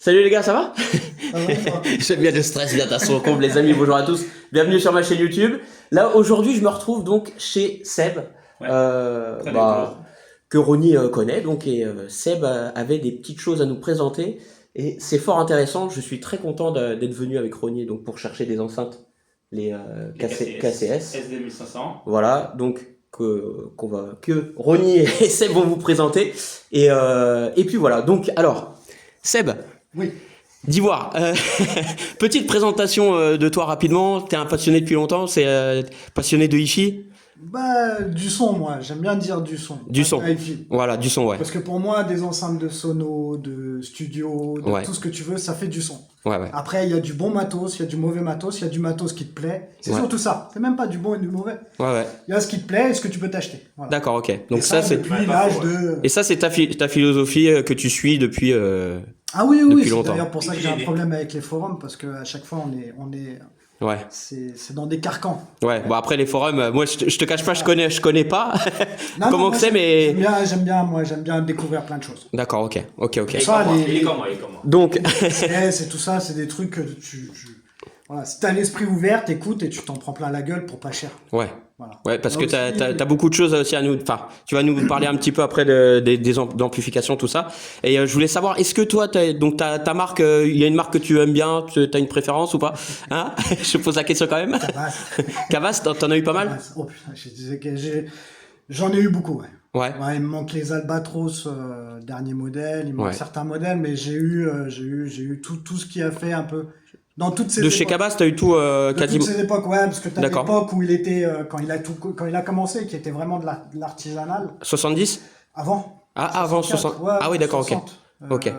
Salut les gars, ça va? Ah ouais, ça va. J'aime bien le stress, bien son comble les amis, bonjour à tous. Bienvenue sur ma chaîne YouTube. Là aujourd'hui je me retrouve donc chez Seb, Ouais, très que Ronnie connaît. Donc et Seb avait des petites choses à nous présenter et c'est fort intéressant. Je suis très content d'être venu avec Ronnie donc pour chercher des enceintes, les KCS. SD1500. Voilà, donc que Ronnie et Seb vont vous présenter et puis voilà. Donc alors Seb. Oui. D'Ivoire, petite présentation de toi rapidement. T'es un passionné depuis longtemps, c'est passionné de hi-fi. Bah, du son, moi. J'aime bien dire du son. Du son. Hi-fi. Voilà, du son, ouais. Parce que pour moi, des enceintes de sono, de studio, de Ouais. tout ce que tu veux, ça fait du son. Ouais, ouais. Après, il y a du bon matos, il y a du mauvais matos, il y a du matos qui te plaît. C'est Ouais. surtout ça. C'est même pas du bon et du mauvais. Ouais, ouais. Il y a ce qui te plaît et ce que tu peux t'acheter. Voilà. D'accord, ok. Donc Et ça, c'est depuis Ouais, l'âge parfois, de... et ça c'est ta philosophie que tu suis depuis. Ah oui, oui, depuis c'est longtemps. d'ailleurs pour ça que j'ai un Idée. problème avec les forums, parce que à chaque fois, Ouais. c'est dans des carcans. Ouais. Bon après les forums, moi je te cache pas, je connais pas. Non, Comment non, que moi, c'est, mais j'aime bien découvrir plein de choses. d'accord, ok. Ça, Il est comme les- moi. Donc C'est tout ça, c'est des trucs que voilà, si t'as l'esprit ouvert, t'écoutes et tu t'en prends plein la gueule pour pas cher. ouais. Voilà. Ouais, parce Là que aussi, t'as beaucoup de choses aussi à nous. Enfin, tu vas nous parler un petit peu après d'amplification, tout ça. Et je voulais savoir, est-ce que toi, donc ta marque, il y a une marque que tu aimes bien, t'as une préférence ou pas? Hein? Je pose la question quand même. Cavas, t'en as eu pas mal? Oh putain, je disais que j'en ai eu beaucoup, ouais. Ouais. Ouais, il me manque les Albatros, dernier modèle, il me manque Ouais. certains modèles, mais j'ai eu tout ce qui a fait un peu dans toutes ces De chez époques. Cavas, t'as eu tout De quasiment. toutes ces époques, ouais, parce que t'as D'accord. l'époque où il était, quand il a commencé, qui était vraiment de l'artisanal. 70? Avant. Ah, avant 60. Ouais, Ah oui, d'accord, ok. 60. Ok.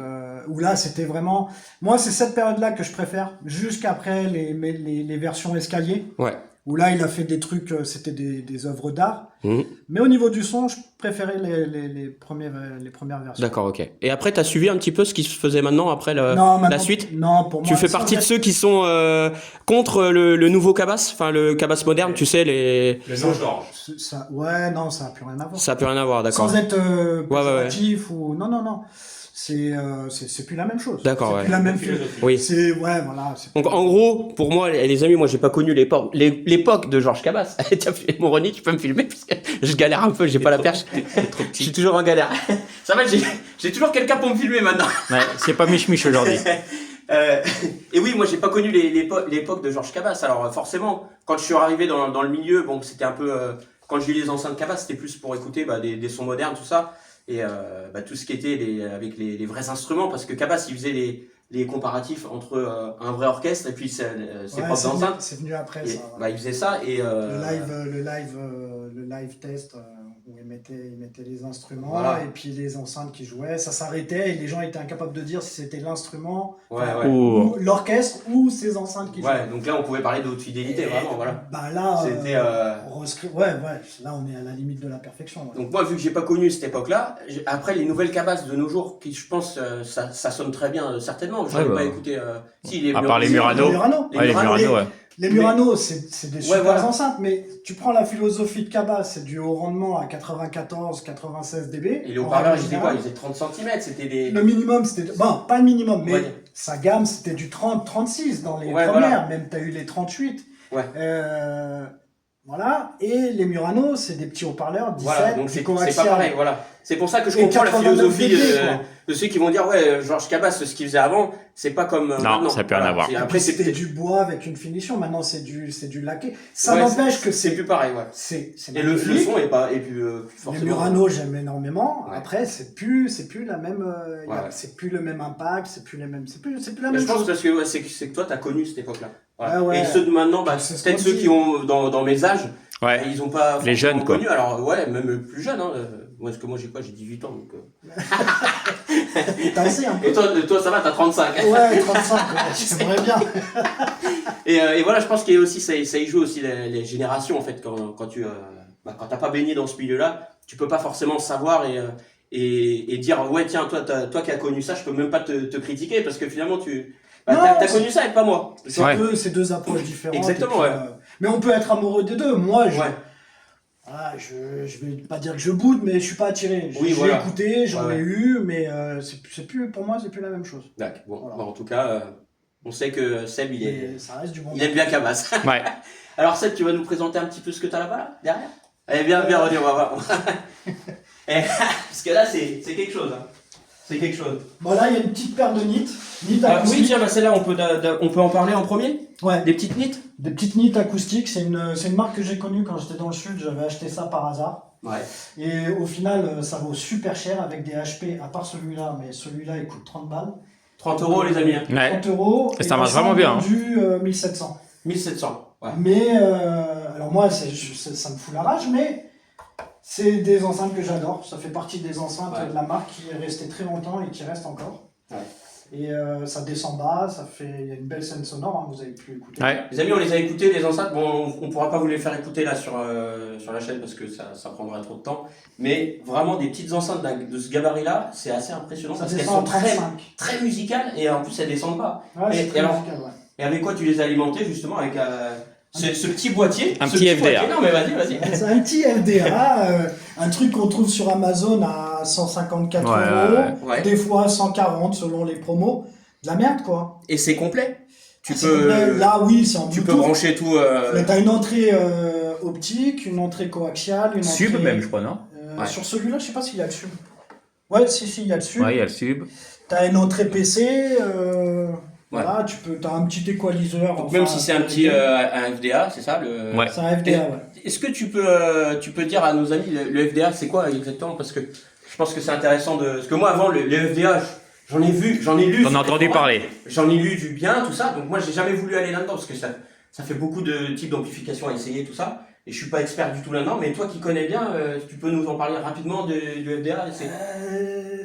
Où là, c'était vraiment... Moi, c'est cette période-là que je préfère, jusqu'après les versions escalier, Ouais. où là, il a fait des trucs, c'était des œuvres d'art. Mhm. Mais au niveau du son, je préférais les premières versions. D'accord, ok. Et après, t'as suivi un petit peu ce qui se faisait maintenant après Non, la maintenant, suite? Non, pour moi... Tu fais sans partie de être- ceux qui sont contre le nouveau Cabas, enfin le Cabas moderne, tu sais, Le nom Georges. Ouais, non, ça n'a plus rien à voir. ça a plus rien à voir, d'accord. Sans être Ouais, ouais. péjoratif ou... Non, non, non. C'est plus la même chose. D'accord, C'est ouais. plus la même Philosophie. Oui. C'est... Ouais, voilà. Donc en gros, pour moi, les amis, moi j'ai pas connu l'époque de Georges Cabas. Tiens, mon Ronnie, tu peux me filmer parce que je galère un peu, j'ai pas la perche. Je suis toujours en galère. Ça va, j'ai toujours quelqu'un pour me filmer maintenant. Ouais, c'est pas Mich aujourd'hui. Et oui, moi j'ai pas connu l'époque de Georges Cabas. Alors forcément, quand je suis arrivé dans le milieu, bon, c'était un peu quand j'ai eu les enceintes Cabas, c'était plus pour écouter des sons modernes, tout ça, et tout ce qui était avec les vrais instruments, parce que Cabas il faisait les comparatifs entre un vrai orchestre et puis ses Ouais, propres enceintes. c'est venu après, Et, ça. Voilà. il faisait ça et Le live test où il mettait les instruments Voilà. et puis les enceintes qui jouaient, ça s'arrêtait et les gens étaient incapables de dire si c'était l'instrument, ouais, ou l'orchestre ou ces enceintes qui jouaient. ouais. Donc là, on pouvait parler de haute fidélité, Et- vraiment, voilà. Bah là, C'était, ouais, là on est à la limite de la perfection. Ouais. Donc moi, vu que j'ai pas connu cette époque-là, après les nouvelles cabasses de nos jours, qui je pense ça sonne très bien, certainement. Je n'avais Ouais, pas bah. écouté. Si, les À part les Murano. Murano. Les Murano. Ouais, les Murano, Murano, ouais. Les Murano, c'est des super voilà. enceintes, mais tu prends la philosophie de Cabas, c'est du haut rendement à 94-96 dB. Et les en haut-parleurs, règle ils étaient quoi? générale. Ils étaient 30 cm, c'était des. Le minimum, c'était... Bon, pas le minimum, mais Ouais. sa gamme, c'était du 30-36 dans les Ouais, premières. voilà. Même, tu as eu les 38. Ouais. Voilà. Et les Murano, c'est des petits haut-parleurs 17, Voilà, donc c'est pas coaxial. pareil, voilà. C'est pour ça que je Et comprends la 89 philosophie dB, quoi. de ceux qui vont dire, ouais, Georges Cabas, ce qu'il faisait avant, c'est pas comme maintenant. ça a plus rien à voir. C'est- Et Après, puis, c'est c'était peut-être. du bois avec une finition. Maintenant, c'est du laqué. Ça Ouais, n'empêche que c'est plus pareil, ouais. c'est Et le magnifique. son est pas, et puis, Les forcément. Murano, j'aime énormément. Ouais. Après, c'est plus la même, Ouais. c'est plus le même impact, c'est plus la Mais même je pense chose. parce que ouais, c'est que toi, t'as connu cette époque-là. Voilà. Ouais, ouais. Et ceux de maintenant, C'est ce peut-être qu'on ceux dit. qui ont dans mes âges, Ouais. ils ont pas Les jeunes, forcément quoi. connu. Alors ouais, même plus jeunes. Hein. Moi, parce que moi j'ai quoi? J'ai 18 ans. Donc, T'as assez un peu. Et toi, ça va, t'as 35. Ouais, 35, ouais, j'aimerais bien. Et voilà, je pense qu'il y a aussi ça y joue aussi les générations en fait. Quand tu quand t'as pas baigné dans ce milieu-là, tu peux pas forcément savoir et dire ouais tiens toi qui as connu ça, je peux même pas te critiquer parce que finalement Non, t'as c'est- connu ça et pas moi. C'est Ouais. c'est deux approches différentes. Exactement, et puis, ouais. mais on peut être amoureux des deux. Moi, Ouais. voilà, je vais pas dire que je boude, mais je suis pas attiré. Oui, J'ai voilà. écouté, j'en Ouais. ai eu, mais c'est plus, pour moi, c'est plus la même chose. D'accord. Bon, Voilà. bon, en tout cas, on sait que Seb, Mais ça reste du bon. il aime bien Cabas. Ouais. Alors Seb, tu vas nous présenter un petit peu ce que tu as là-bas, là, derrière? Allez, viens, René, on va voir. Parce que là, c'est quelque chose. Hein. C'est quelque chose. Bon, là, il y a une petite paire de nits. Nits Oui, acoustiques. tiens, bah, celle-là, on peut en parler en premier? Ouais. Des petites nits? Des petites nits acoustiques. C'est une marque que j'ai connue quand j'étais dans le sud. J'avais acheté ça par hasard. Ouais. Et au final, ça vaut super cher avec des HP, à part celui-là, mais celui-là, il coûte 30 balles. 30 € les amis. Hein. Ouais. 30 euros. Et ça marche vraiment bien, hein. Vendu 1700. 1700. Ouais. Mais, alors moi, ça me fout la rage, mais c'est des enceintes que j'adore. Ça fait partie des enceintes Ouais. de la marque qui est restée très longtemps et qui reste encore. Ouais. Et ça descend bas, il y a une belle scène sonore, hein, vous avez pu écouter. Ouais. Les amis, on les a écoutés, les enceintes. Bon, on pourra pas vous les faire écouter là sur la chaîne parce que ça prendrait trop de temps. Mais vraiment, des petites enceintes de ce gabarit-là, c'est assez impressionnant Ça parce qu'elles descend sont à très, 35. très musicales et en plus, elles descendent pas. Ouais, c'est Et très alors, musical, ouais. Et avec quoi tu les as alimentés justement avec ce petit boîtier Un ce petit FDR. boîtier. Non mais vas-y. C'est un petit FDA, un truc qu'on trouve sur Amazon à 154 Ouais, euros, ouais. des fois 140 selon les promos. De la merde, quoi. Et c'est complet. Tu C'est peux complet. Là, oui, c'est en tu peux Bluetooth. brancher tout. Mais t'as une entrée optique, une entrée coaxiale, une Sub entrée... même, je crois, non? Ouais. Sur celui-là, je sais pas s'il y a le sub. Ouais, si, il y a le sub. Ouais, il y a le sub. T'as une entrée PC, Ouais. voilà, t'as un petit équaliseur. Donc enfin, même si c'est un petit un FDA, c'est ça le. Ouais. C'est un FDA, ouais. Est-ce que tu peux dire à nos amis le FDA c'est quoi exactement parce que je pense que c'est intéressant de parce que moi avant le FDA j'en ai lu. T'en as entendu parler. J'en ai lu du bien tout ça donc moi j'ai jamais voulu aller là-dedans parce que ça fait beaucoup de types d'amplification à essayer tout ça et je suis pas expert du tout là-dedans mais toi qui connais bien tu peux nous en parler rapidement du FDA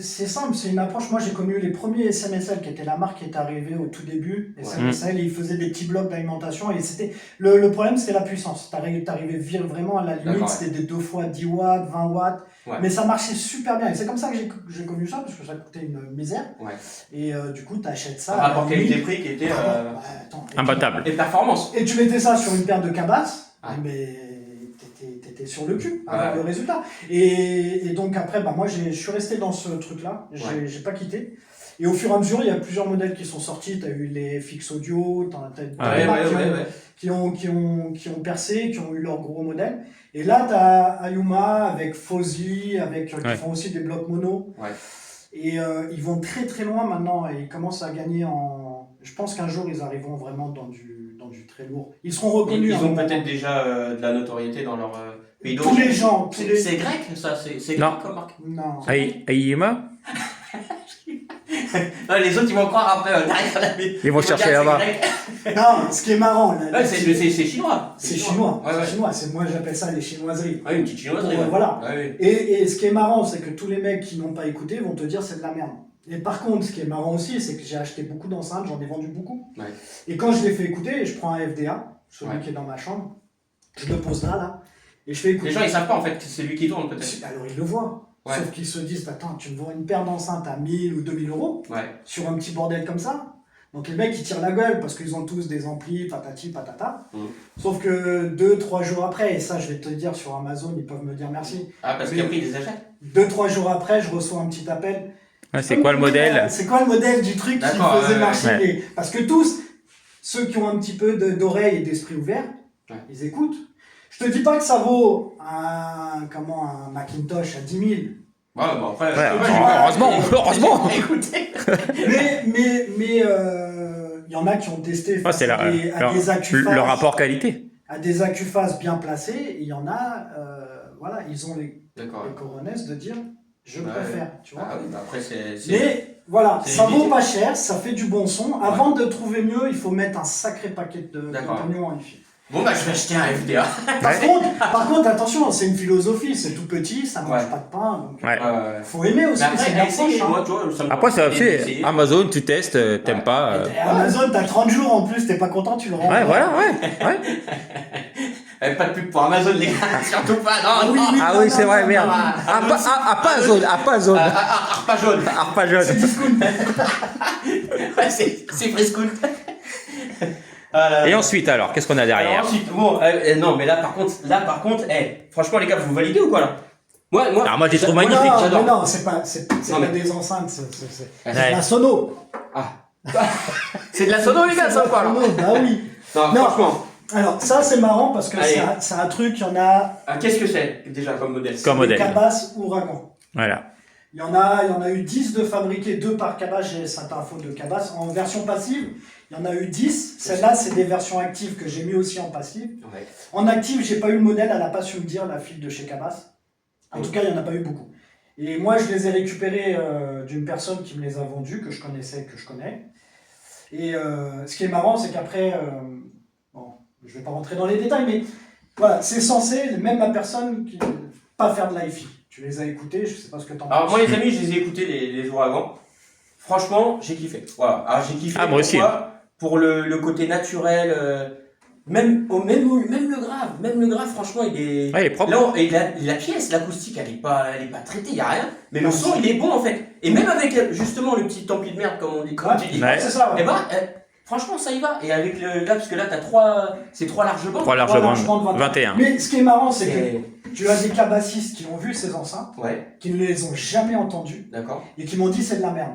C'est simple, c'est une approche. Moi, j'ai connu les premiers SMSL qui était la marque qui est arrivée au tout début. SMSL, et ils faisaient des petits blocs d'alimentation et c'était le problème, c'était la puissance. T'arrivais vraiment à la limite, D'accord, c'était des 2 fois 10 watts, 20 watts, Ouais. mais ça marchait super bien. Et c'est comme ça que j'ai connu ça parce que ça coûtait une misère. Ouais. Et du coup, t'achètes ça. un rapport à la limite. qualité-prix qui était Attends, Imbattable. et performance. Et tu mettais ça sur une paire de cabasses, Ouais. mais t'étais sur le cul à voir Ouais. le résultat. Et donc après, moi je suis resté dans ce truc-là, Ouais. j'ai pas quitté. Et au fur et à mesure, il y a plusieurs modèles qui sont sortis. T'as eu les Fix Audio, t'as des marques qui ont percé, qui ont eu leur gros modèle. Et là, t'as Ayuma avec Fozzy, qui font aussi des blocs mono. Ouais. Et ils vont très très loin maintenant et ils commencent à gagner en... Je pense qu'un jour, ils arriveront vraiment dans du très lourd. Ils seront reconnus. Ils ont peut-être déjà de la notoriété dans leur pays Tous d'origine. les gens. C'est grec ça, c'est grec Non. comme marque. Non. Aïma? Non, les autres ils vont croire après derrière la Ils vont chercher dire, là-bas. c'est grec. Non, ce qui est marrant, là, Ouais, c'est chinois. c'est chinois. Ouais, C'est ouais. chinois. Moi, j'appelle ça les chinoiseries. Ouais, une petite chinoiserie. Ouais, voilà. Ouais, ouais. Et ce qui est marrant, c'est que tous les mecs qui n'ont pas écouté vont te dire c'est de la merde. Et par contre, ce qui est marrant aussi, c'est que j'ai acheté beaucoup d'enceintes, j'en ai vendu beaucoup. Ouais. Et quand je les fais écouter, je prends un FDA, celui Ouais. qui est dans ma chambre, je le pose là, et je fais écouter. Les gens ils savent pas en fait que c'est lui qui tourne peut-être. Alors ils le voient. Ouais. Sauf qu'ils se disent, attends, tu me vends une paire d'enceintes à 1000 ou 2000 euros Ouais. sur un petit bordel comme ça. Donc les mecs ils tirent la gueule parce qu'ils ont tous des amplis, patati patata. Sauf que 2-3 jours après, et ça je vais te dire sur Amazon, ils peuvent me dire merci. Ah parce qu'après ils les achètent. 2-3 jours après, je reçois un petit appel. Ah, c'est quoi le modèle? C'est quoi le modèle du truc qui D'accord, faisait ouais, marcher ouais. les... Parce que tous, ceux qui ont un petit peu d'oreille et d'esprit ouvert, Ouais. ils écoutent. Je te dis pas que ça vaut un Macintosh à 10 000. Ouais, bon après. Heureusement. Écoutez. mais il y en a qui ont testé Ah, face c'est à des accuphases, le rapport qualité. à des accuphases bien placées. Et il y en a, voilà, ils ont les D'accord. coronesses de dire je Ouais. préfère, tu vois. Ah oui, bah après c'est. Mais voilà, c'est ça vaut limité. pas cher, ça fait du bon son. Avant de trouver mieux, il faut mettre un sacré paquet de D'accord. pognon en hi-fi. Bon bah je vais acheter un FDA. Par contre, attention, c'est une philosophie, c'est tout petit, ça mange Ouais. pas de pain. Donc, Ouais. faut aimer aussi, Mais c'est une après, approche. essayer, Hein. moi tu vois, ça me Après, ça essayer. fait Amazon, tu testes, t'aimes Ouais. pas. Et Amazon, t'as 30 jours en plus, t'es pas content, tu le rends. Ouais, voilà, ouais. Pas de pub pour Amazon les gars, surtout pas. Non, oui, non. oui. Ah oui, c'est vrai, merde. Ah, Pas zone. Pas jaune. Pas jaune. Ouais, c'est Friscoon. Et ensuite, alors, qu'est-ce qu'on a derrière? Alors ensuite, bon, non, mais là par contre, franchement les gars, vous validez ou quoi là? Moi, Alors, moi, je les trouve magnifiques, non, j'adore. mais non, c'est pas des enceintes, c'est de la sono. C'est de la sono les gars, ça ou quoi alors? Bah oui. Non, Non. franchement. Alors ça c'est marrant parce que Allez. c'est un truc, il y en a Qu'est-ce que c'est déjà comme modèle? Comme des modèle. Cabas Ouragan. Voilà. Il y en a eu 10 de fabriqués, 2 par Cabas, j'ai cette info de Cabas. En version passive, il y en a eu 10. Celle-là, c'est des versions actives que j'ai mis aussi en passive. Ouais. En active, j'ai pas eu le modèle, elle n'a pas su me dire, la fille de chez Cabas. En tout cas, il n'y en a pas eu beaucoup. Et moi, je les ai récupérés d'une personne qui me les a vendus, que je connaissais, que je connais. Et ce qui est marrant, c'est qu'après, bon, je vais pas rentrer dans les détails, mais voilà, c'est censé, même la personne, pas faire de l'hi-fi. Tu les as écoutés, je sais pas ce que t'en penses. Alors moi les amis, je les ai écoutés les jours avant. Franchement, j'ai kiffé. Voilà. Alors j'ai kiffé. Moi aussi. Pour le côté naturel, même le grave, franchement, il est. Ouais, il est propre. Là, et la pièce, l'acoustique, elle est pas traitée, y a rien. Mais le son, il est bon en fait. Et même avec justement le petit ampli de merde, comme on dit, comme tu dis. Ouais. C'est ça, ouais. Et franchement, ça y va. Et avec là, parce que là, t'as c'est 3 larges bandes. 3 larges Voilà, bandes. je prends 21. Mais ce qui est marrant, c'est que tu as des cabassistes qui ont vu ces enceintes, Ouais, qui ne les ont jamais entendues, d'accord. et qui m'ont dit c'est de la merde.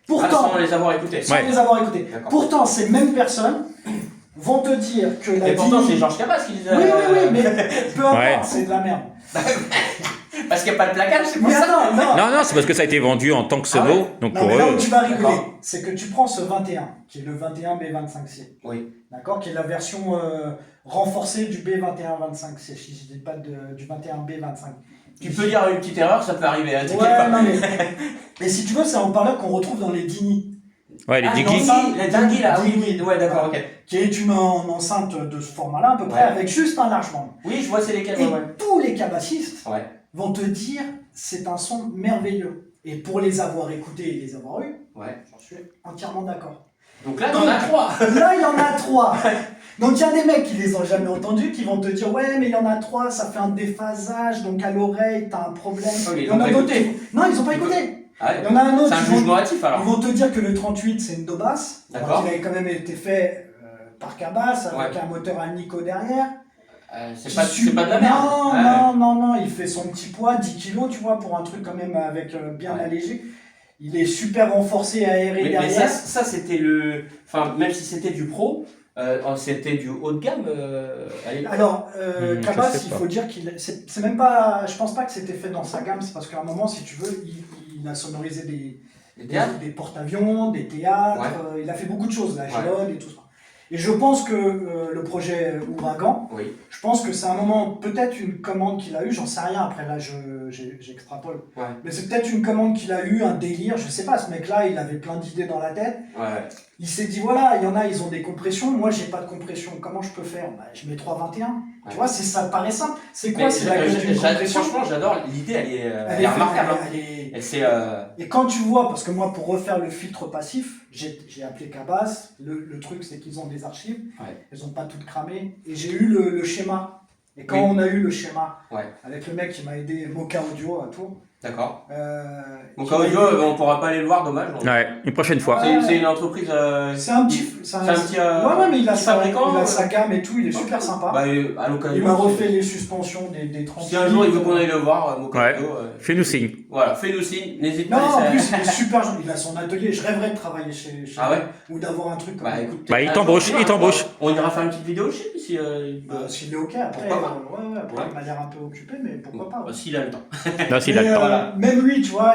Pourtant, Pourtant, sans les avoir écoutés. sans Ouais. les avoir écoutés. D'accord. Pourtant, ces mêmes personnes vont te dire que la Et pourtant, Dini- c'est Georges Cabas qui les a. Oui, mais peu importe, Ouais. c'est de la merde. Parce qu'il n'y a pas de placage, c'est pour Mais ça. attends, non. Non, c'est parce que ça a été vendu en tant que sono. Ah ouais. Donc Non, pour mais là où eux. tu vas rigoler, D'accord. c'est que tu prends ce 21, qui est le 21B25C, Oui. d'accord, qui est la version renforcée du B2125C, si je dis pas du 21B25. Tu peux dire une petite erreur, ça peut arriver, hein, t'inquiète Ouais, pas. non mais. Et si tu veux, c'est un haut-parleur qu'on retrouve dans les Dini, Ouais, les Ah, Digi. non, la dinguerie là, oui, ouais, d'accord, ok. qui est une enceinte de ce format-là, à peu près, Ouais. avec juste un large bande. Oui, je vois c'est lesquels, Et ouais. tous les cabassistes Ouais. vont te dire c'est un son merveilleux. Et pour les avoir écoutés et les avoir eus, Ouais. j'en suis entièrement d'accord. Donc là, t'en as 3. Là, il y en a 3. Donc, il y a des mecs qui les ont jamais entendus, qui vont te dire ouais, mais il y en a 3, ça fait un déphasage, donc à l'oreille, t'as un problème. Ok, Il ils y en ont a pas d'autres. écouté. Non, ils ont pas écouté. Ah Il ouais. y en a un autre. C'est un ils vont- jugement hâtif Ils alors. vont te dire que le 38 c'est une Dobas, D'accord. donc il avait quand même été fait par Cabas avec Ouais. un moteur à Nico derrière. C'est pas de la merde. Non, Ouais. non, il fait son petit poids, 10 kilos, tu vois, pour un truc quand même avec bien Ouais. allégé. Il est super renforcé, aéré Mais derrière. ça c'était le. Enfin, même si c'était du pro, c'était du haut de gamme. Allez. Alors, je Cabas, sais il pas. faut dire c'est même pas. Je pense pas que c'était fait dans sa gamme, c'est parce qu'à un moment, si tu veux, il a sonorisé Les théâtres. des porte-avions, des théâtres, il a fait beaucoup de choses, la Gélode et tout ça. Et je pense que le projet Ouragan, Oui. je pense que c'est un moment, peut-être une commande qu'il a eue, j'en sais rien, après là j'extrapole. Ouais. Mais c'est peut-être une commande qu'il a eue, un délire, je sais pas, ce mec-là, il avait plein d'idées dans la tête. Ouais. Il s'est dit voilà, il y en a, ils ont des compressions, moi j'ai pas de compression, comment je peux faire? Bah, je mets 321. Ouais. Tu vois, ça paraît simple. C'est quoi? Mais C'est la gueule d'une compression. franchement, j'adore l'idée, elle Elle est remarquable. hein. elle est- Et c'est. Et quand tu vois, parce que moi pour refaire le filtre passif, j'ai appelé Cabas, le truc c'est qu'ils ont des archives, Ouais. elles ont pas toutes cramé, et j'ai eu le schéma. Et quand Oui. on a eu le schéma, Ouais. avec le mec qui m'a aidé, Mocha Audio à tout, D'accord. qui Donc m'a audio, aidé- on pourra pas aller le voir, dommage. Ouais, une prochaine fois. Ouais. C'est une entreprise. C'est un petit. c'est un petit, ouais, mais il a, petit sa, fabricant, il a sa gamme et tout, il est super sympa. Bah, à l'occasion. Il m'a refait les suspensions des 30. Si un jour il veut qu'on aille le voir, Mocha Ouais. Audio, Fais-nous signe. voilà, fais-nous signe, n'hésite Non, pas. en plus, il est super gentil. Il a son atelier. Je rêverais de travailler chez Ah ouais. lui ou d'avoir un truc comme Bah ça. écoute, Bah, il un t'embauche, jour, il t'embauche. On ira faire une petite vidéo chez lui si. S'il est ok, après, Pourquoi pas. après Ouais. il m'a l'air un peu occupé, mais pourquoi pas. Ouais. S'il a le temps. Non, s'il a Mais, le temps. voilà. même lui, tu vois,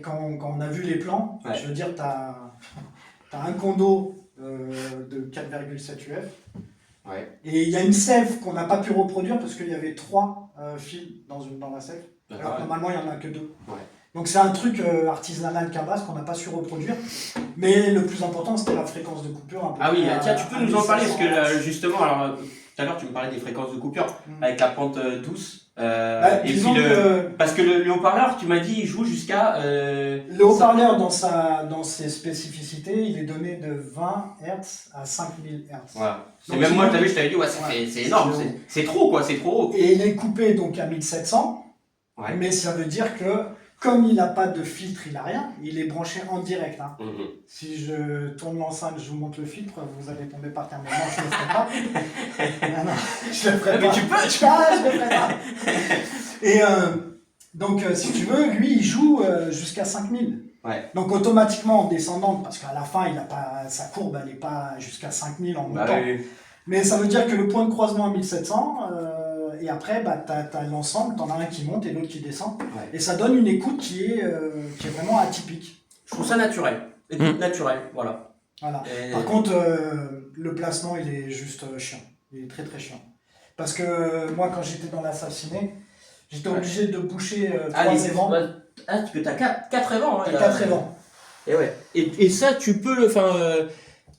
quand on a vu les plans, Ouais. je veux dire, t'as un condo de 4,7 UF. Ouais. Et il y a une sève qu'on n'a pas pu reproduire parce qu'il y avait 3 fils dans la sève. Alors D'accord. normalement, il n'y en a que 2. Ouais. Donc c'est un truc artisanal Cabas qu'on n'a pas su reproduire. Mais le plus important, c'était la fréquence de coupure. Un peu Ah oui, près tiens, tu peux à nous en parler parce que 1500. justement, alors tout à l'heure tu me parlais des fréquences de coupure Mm. avec la pente douce. Bah, Et puis disons que parce que le haut-parleur, tu m'as dit, il joue jusqu'à. le haut-parleur, dans ses spécificités, il est donné de 20 Hz à 5000 Hz. Voilà. C'est Donc, même moi, sinon- t'as vu, je t'avais dit, ouais, c'est énorme, c'est haut. c'est trop quoi, c'est trop haut. Et il est coupé donc à 1700. Ouais. Mais ça veut dire que comme il n'a pas de filtre, il n'a rien, il est branché en direct. Hein. Mhm. Si je tourne l'enceinte, je vous montre le filtre, vous allez tomber par terre. Mais non, je ne le ferai pas. Non, je le ferai Mais pas. tu peux, Je le ferai pas. Et donc, si tu veux, lui, il joue jusqu'à 5000. Ouais. Donc, automatiquement, en descendant, parce qu'à la fin, il a pas, sa courbe, elle n'est pas jusqu'à 5000 en montant. Bah, oui. Mais ça veut dire que le point de croisement à 1700, et après, bah, tu as l'ensemble, tu en as un qui monte et l'autre qui descend. Ouais. Et ça donne une écoute qui est vraiment atypique. Je trouve ça naturel. Écoute, naturel, voilà. Voilà. Et- Par contre, le placement, il est juste chiant. Il est très très chiant. Parce que moi, quand j'étais dans l'assassinat, j'étais obligé de boucher 3 évents. Ah, parce que t'as 4 évents. Hein, 4 évents. Et ouais. Et ça, tu peux, enfin,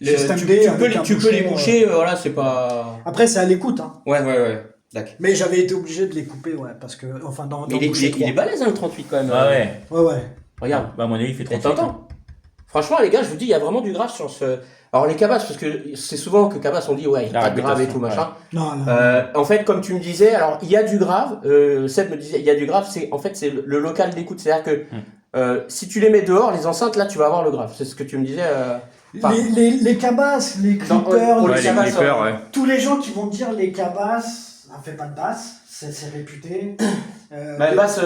Système tu D avec un peux les bouchon, boucher, voilà, c'est pas. Après, c'est à l'écoute. Hein. Ouais. D'accord. Mais j'avais été obligé de les couper, ouais, parce que, enfin, dans Mais boucher il est 3. balèze, hein, le 38 quand même. Ah ouais. Ouais. Regarde. Bah, à mon avis, il fait Et 38. t'entends. Franchement, les gars, je vous dis, il y a vraiment du grave sur ce. Alors, les cabasses, parce que c'est souvent que cabasses, on dit, ouais, il y a La pas de grave et réputation, tout, machin. Non, non. En fait, comme tu me disais, alors, il y a du grave. Seb me disait, il y a du grave, c'est le local d'écoute. C'est-à-dire que si tu les mets dehors, les enceintes, là, tu vas avoir le grave. C'est ce que tu me disais. Enfin, Les cabasses, les Dans- clippers, pour Ouais, les les cabasses, clippers, ouais. tous les gens qui vont dire les cabasses, ça fait pas de basse, c'est réputé. Bah, basse,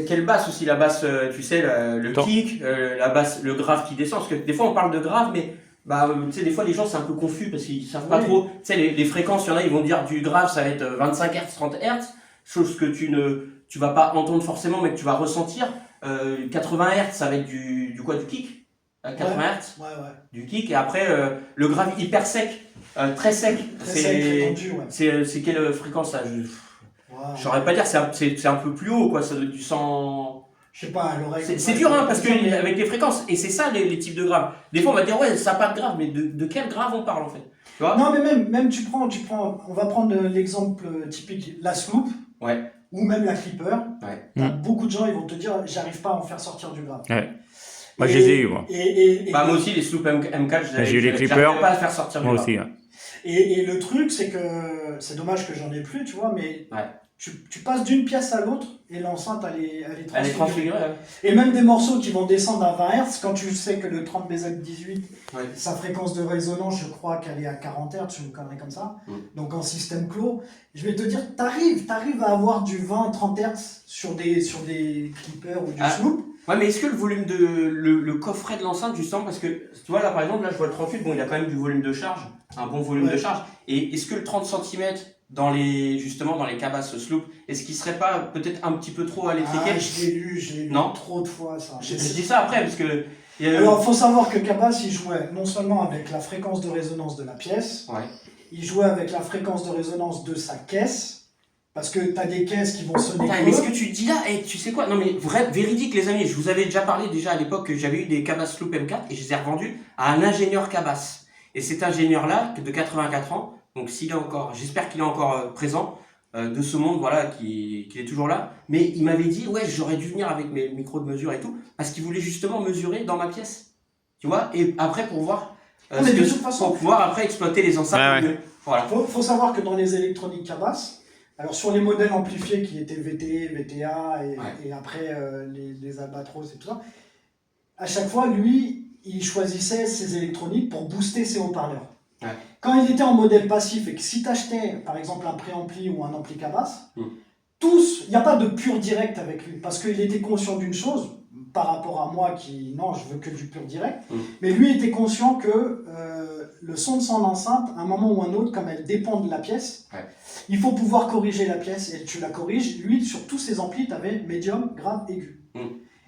quelle basse aussi, la basse, tu sais, le Attends. kick, la basse, le grave qui descend, parce que des fois on parle de grave, mais bah, tu sais, des fois les gens c'est un peu confus parce qu'ils savent pas Oui. trop, tu sais, les fréquences, il y en a, ils vont dire du grave ça va être 25 Hz, 30 Hz, chose que tu vas pas entendre forcément, mais que tu vas ressentir. 80 Hz, ça va être du kick, 80 Hz, Ouais. du kick, et après le grave hyper sec, très sec, Très sec, très tendu, ouais. c'est quelle fréquence là? Wow. Je saurais pas dire, c'est un peu plus haut, quoi, ça doit être du 100. Je sais pas, à l'oreille. C'est dur, hein, parce que avec les fréquences, et c'est ça les types de graves. Des fois, on va dire, ouais, ça n'a pas de grave, mais de quel grave on parle en fait? Tu vois? Non, mais même tu prends, on va prendre l'exemple typique, la sloop, Ouais. ou même la clipper. Ouais. T'as beaucoup de gens, ils vont te dire, j'arrive pas à en faire sortir du grave. Ouais. Moi, je les ai eu, moi. Et Bah, moi aussi, les Sloop M4, J'ai eu les clippers. j'arrivais pas à faire sortir du Moi grave. aussi, ouais. Et le truc, c'est que c'est dommage que j'en ai plus, tu vois, mais Ouais. tu passes d'une pièce à l'autre et l'enceinte, elle est Elle est transfigurée. transfigurée, ouais. Et même des morceaux qui vont descendre à 20 Hz, quand tu sais que le 30BZ18, Ouais. sa fréquence de résonance, je crois qu'elle est à 40 Hz, une connerie comme ça, donc en système clos, je vais te dire, t'arrives à avoir du 20-30 Hz sur des clippers ou du Ah. sloop. Ouais, mais est-ce que le volume le coffret de l'enceinte, justement, parce que tu vois là par exemple, là je vois le 38, bon il a quand même du volume de charge, un bon volume Ouais. de charge, et est-ce que le 30 cm dans les cabasses sloop, est-ce qu'il serait pas peut-être un petit peu trop électriqué? Ah, je l'ai lu Non. trop de fois ça. Je dis ça après parce que. Alors, il faut savoir que Cabas, il jouait non seulement avec la fréquence de résonance de la pièce, Ouais. il jouait avec la fréquence de résonance de sa caisse, parce que tu as des caisses qui vont sonner. Putain, mais ce que tu dis là, tu sais quoi? Non mais vrai, véridique les amis, je vous avais déjà parlé déjà à l'époque que j'avais eu des cabasses Sloop M4 et je les ai revendus à un ingénieur cabas. Et cet ingénieur-là, de 84 ans, donc s'il est encore, j'espère qu'il est encore présent, de ce monde, voilà, qu'il est toujours là, mais il m'avait dit, ouais, j'aurais dû venir avec mes micros de mesure et tout, parce qu'il voulait justement mesurer dans ma pièce. Tu vois? Et après pour voir, Mais de toute façon, pour pouvoir après exploiter les enceintes. Ouais. mieux. Voilà. faut savoir que dans les électroniques Cabas, alors sur les modèles amplifiés qui étaient VTE, VTA et après les Albatros et tout ça, à chaque fois, lui, il choisissait ses électroniques pour booster ses haut-parleurs. Ouais. Quand il était en modèle passif et que si tu achetais par exemple un préampli ou un ampli Cabas, Mm. tous, il n'y a pas de pur direct avec lui parce qu'il était conscient d'une chose par rapport à moi qui, non, je veux que du pur direct, mais lui était conscient que le son de son enceinte, à un moment ou un autre, comme elle dépend de la pièce, il faut pouvoir corriger la pièce et tu la corriges. Lui, sur tous ses amplis, tu avais médium, grave, aigu.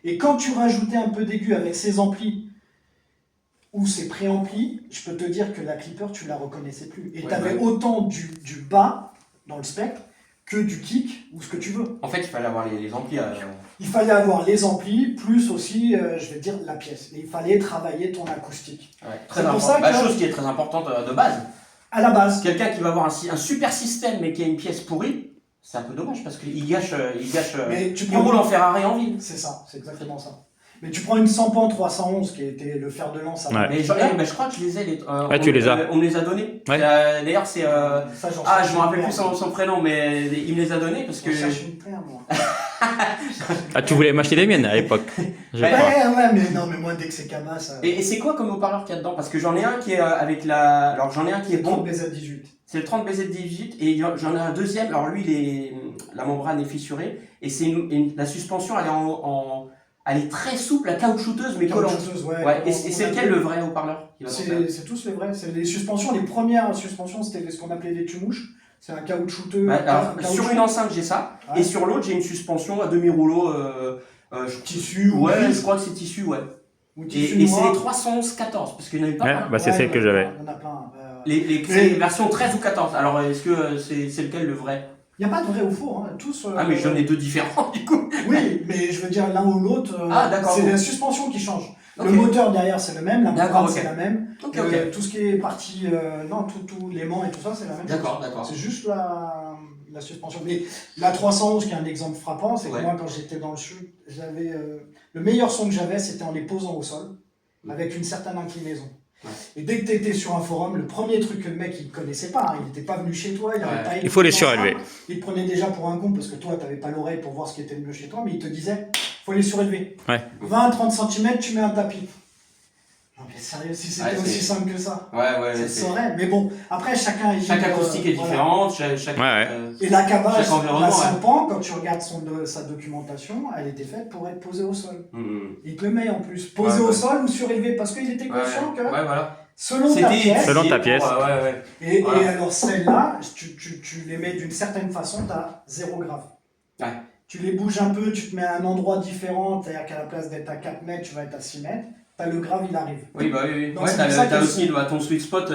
Et quand tu rajoutais un peu d'aigu avec ses amplis ou ses préamplis, je peux te dire que la clipper, tu la reconnaissais plus. Et tu avais autant du bas dans le spectre que du kick ou ce que tu veux. En fait, il fallait avoir les amplis. Il fallait avoir les amplis, plus aussi, je vais dire, la pièce. Et il fallait travailler ton acoustique. Ouais, C'est pour ça que- chose qui est très importante de base. À la base. Quelqu'un qui va avoir un super système mais qui a une pièce pourrie, c'est un peu dommage parce qu'il gâche, Mais tu il prends- roule en Ferrari en ville. C'est ça, c'est exactement ça. Mais tu prends une Sampan 311 qui était le fer de lance. Ouais. Mais je crois que je les ai. Tu les as. On me les a donnés. Ouais. D'ailleurs, c'est. Ça, j'en Ah, cherche je me rappelle une plus paire. son prénom, mais il me les a donnés parce que. Je cherche une paire, moi. Ah, tu voulais m'acheter les miennes à l'époque. Je Ouais. crois. Ouais, mais non, mais moi, dès que c'est Cabas, Et c'est quoi comme haut-parleur qu'il y a dedans? Parce que j'en ai un qui est avec la. Alors j'en ai un qui est bon bon. BZ18. C'est le 30 BZ18 et j'en ai un deuxième. Alors lui, la membrane est fissurée et c'est la suspension, elle est très souple, la caoutchouteuse mais collante. Caoutchouteuse, ouais. Ouais. Et c'est lequel le vrai haut-parleur qui va s'en faire? C'est tous les vrais. C'est les suspensions. Les premières suspensions, c'était ce qu'on appelait des tumouches. C'est un caoutchouteux. Ouais, alors, caoutchouc. sur une enceinte, j'ai ça. Ouais. Et sur l'autre, j'ai une suspension à demi-rouleau. Tissu ou Ouais, cuir, je crois que c'est tissu, ouais. ou Et tissu c'est noir. les 311-14, parce qu'il n'y en avait pas Ouais, plein. bah c'est celle que j'avais. Il y en a plein. C'est les versions 13 ou 14. Alors, est-ce que c'est lequel le vrai? Il n'y a pas de vrai ou faux. Hein. Tous, Ah, mais j'en ai deux différents, du coup. Oui, mais je veux dire l'un ou l'autre. Ah, d'accord. C'est la suspension qui change. Ok. Le moteur derrière, c'est le même. La D'accord, membrane, ok. c'est la même. Ok, ok. Tout ce qui est partie. Non, tout l'aimant et tout ça, c'est la même chose. D'accord. C'est juste la suspension. Mais la 311, qui est un exemple frappant, c'est que Ouais. moi, quand j'étais dans le chute, j'avais. Le meilleur son que j'avais, c'était en les posant au sol, avec une certaine inclinaison. Ouais. Et dès que tu étais sur un forum, le premier truc que le mec il connaissait pas, hein, il n'était pas venu chez toi, il avait Ouais. pas Il faut les écouté surélever. ça, il te prenait déjà pour un con parce que toi tu n'avais pas l'oreille pour voir ce qui était le mieux chez toi, mais il te disait faut les surélever. Ouais. 20-30 cm, tu mets un tapis. Non mais sérieux, si c'était Ouais, aussi c'est- simple que ça, Ouais, ça se saurait. Mais bon, après chacun est Chaque libre, acoustique est voilà. différente, chaque. Ouais. Et la cabage, Chaque environnement, la ouais. Sampan, quand tu regardes sa documentation, elle était faite pour être posée au sol. Il te le met en plus, posé Ouais, au ouais. sol ou surélevé, parce qu'il était conscient que Ouais, voilà. selon ta pièce, Selon ta pièce. Ouais. et Voilà. alors celles-là, tu les mets d'une certaine façon, tu as 0 grave. Ouais. Tu les bouges un peu, tu te mets à un endroit différent, c'est-à-dire qu'à la place d'être à 4 mètres, tu vas être à 6 mètres, tu as le grave, il arrive. Oui, bah oui. Donc, Ouais, c'est pour ça t'as qu'elles aussi ton sweet spot.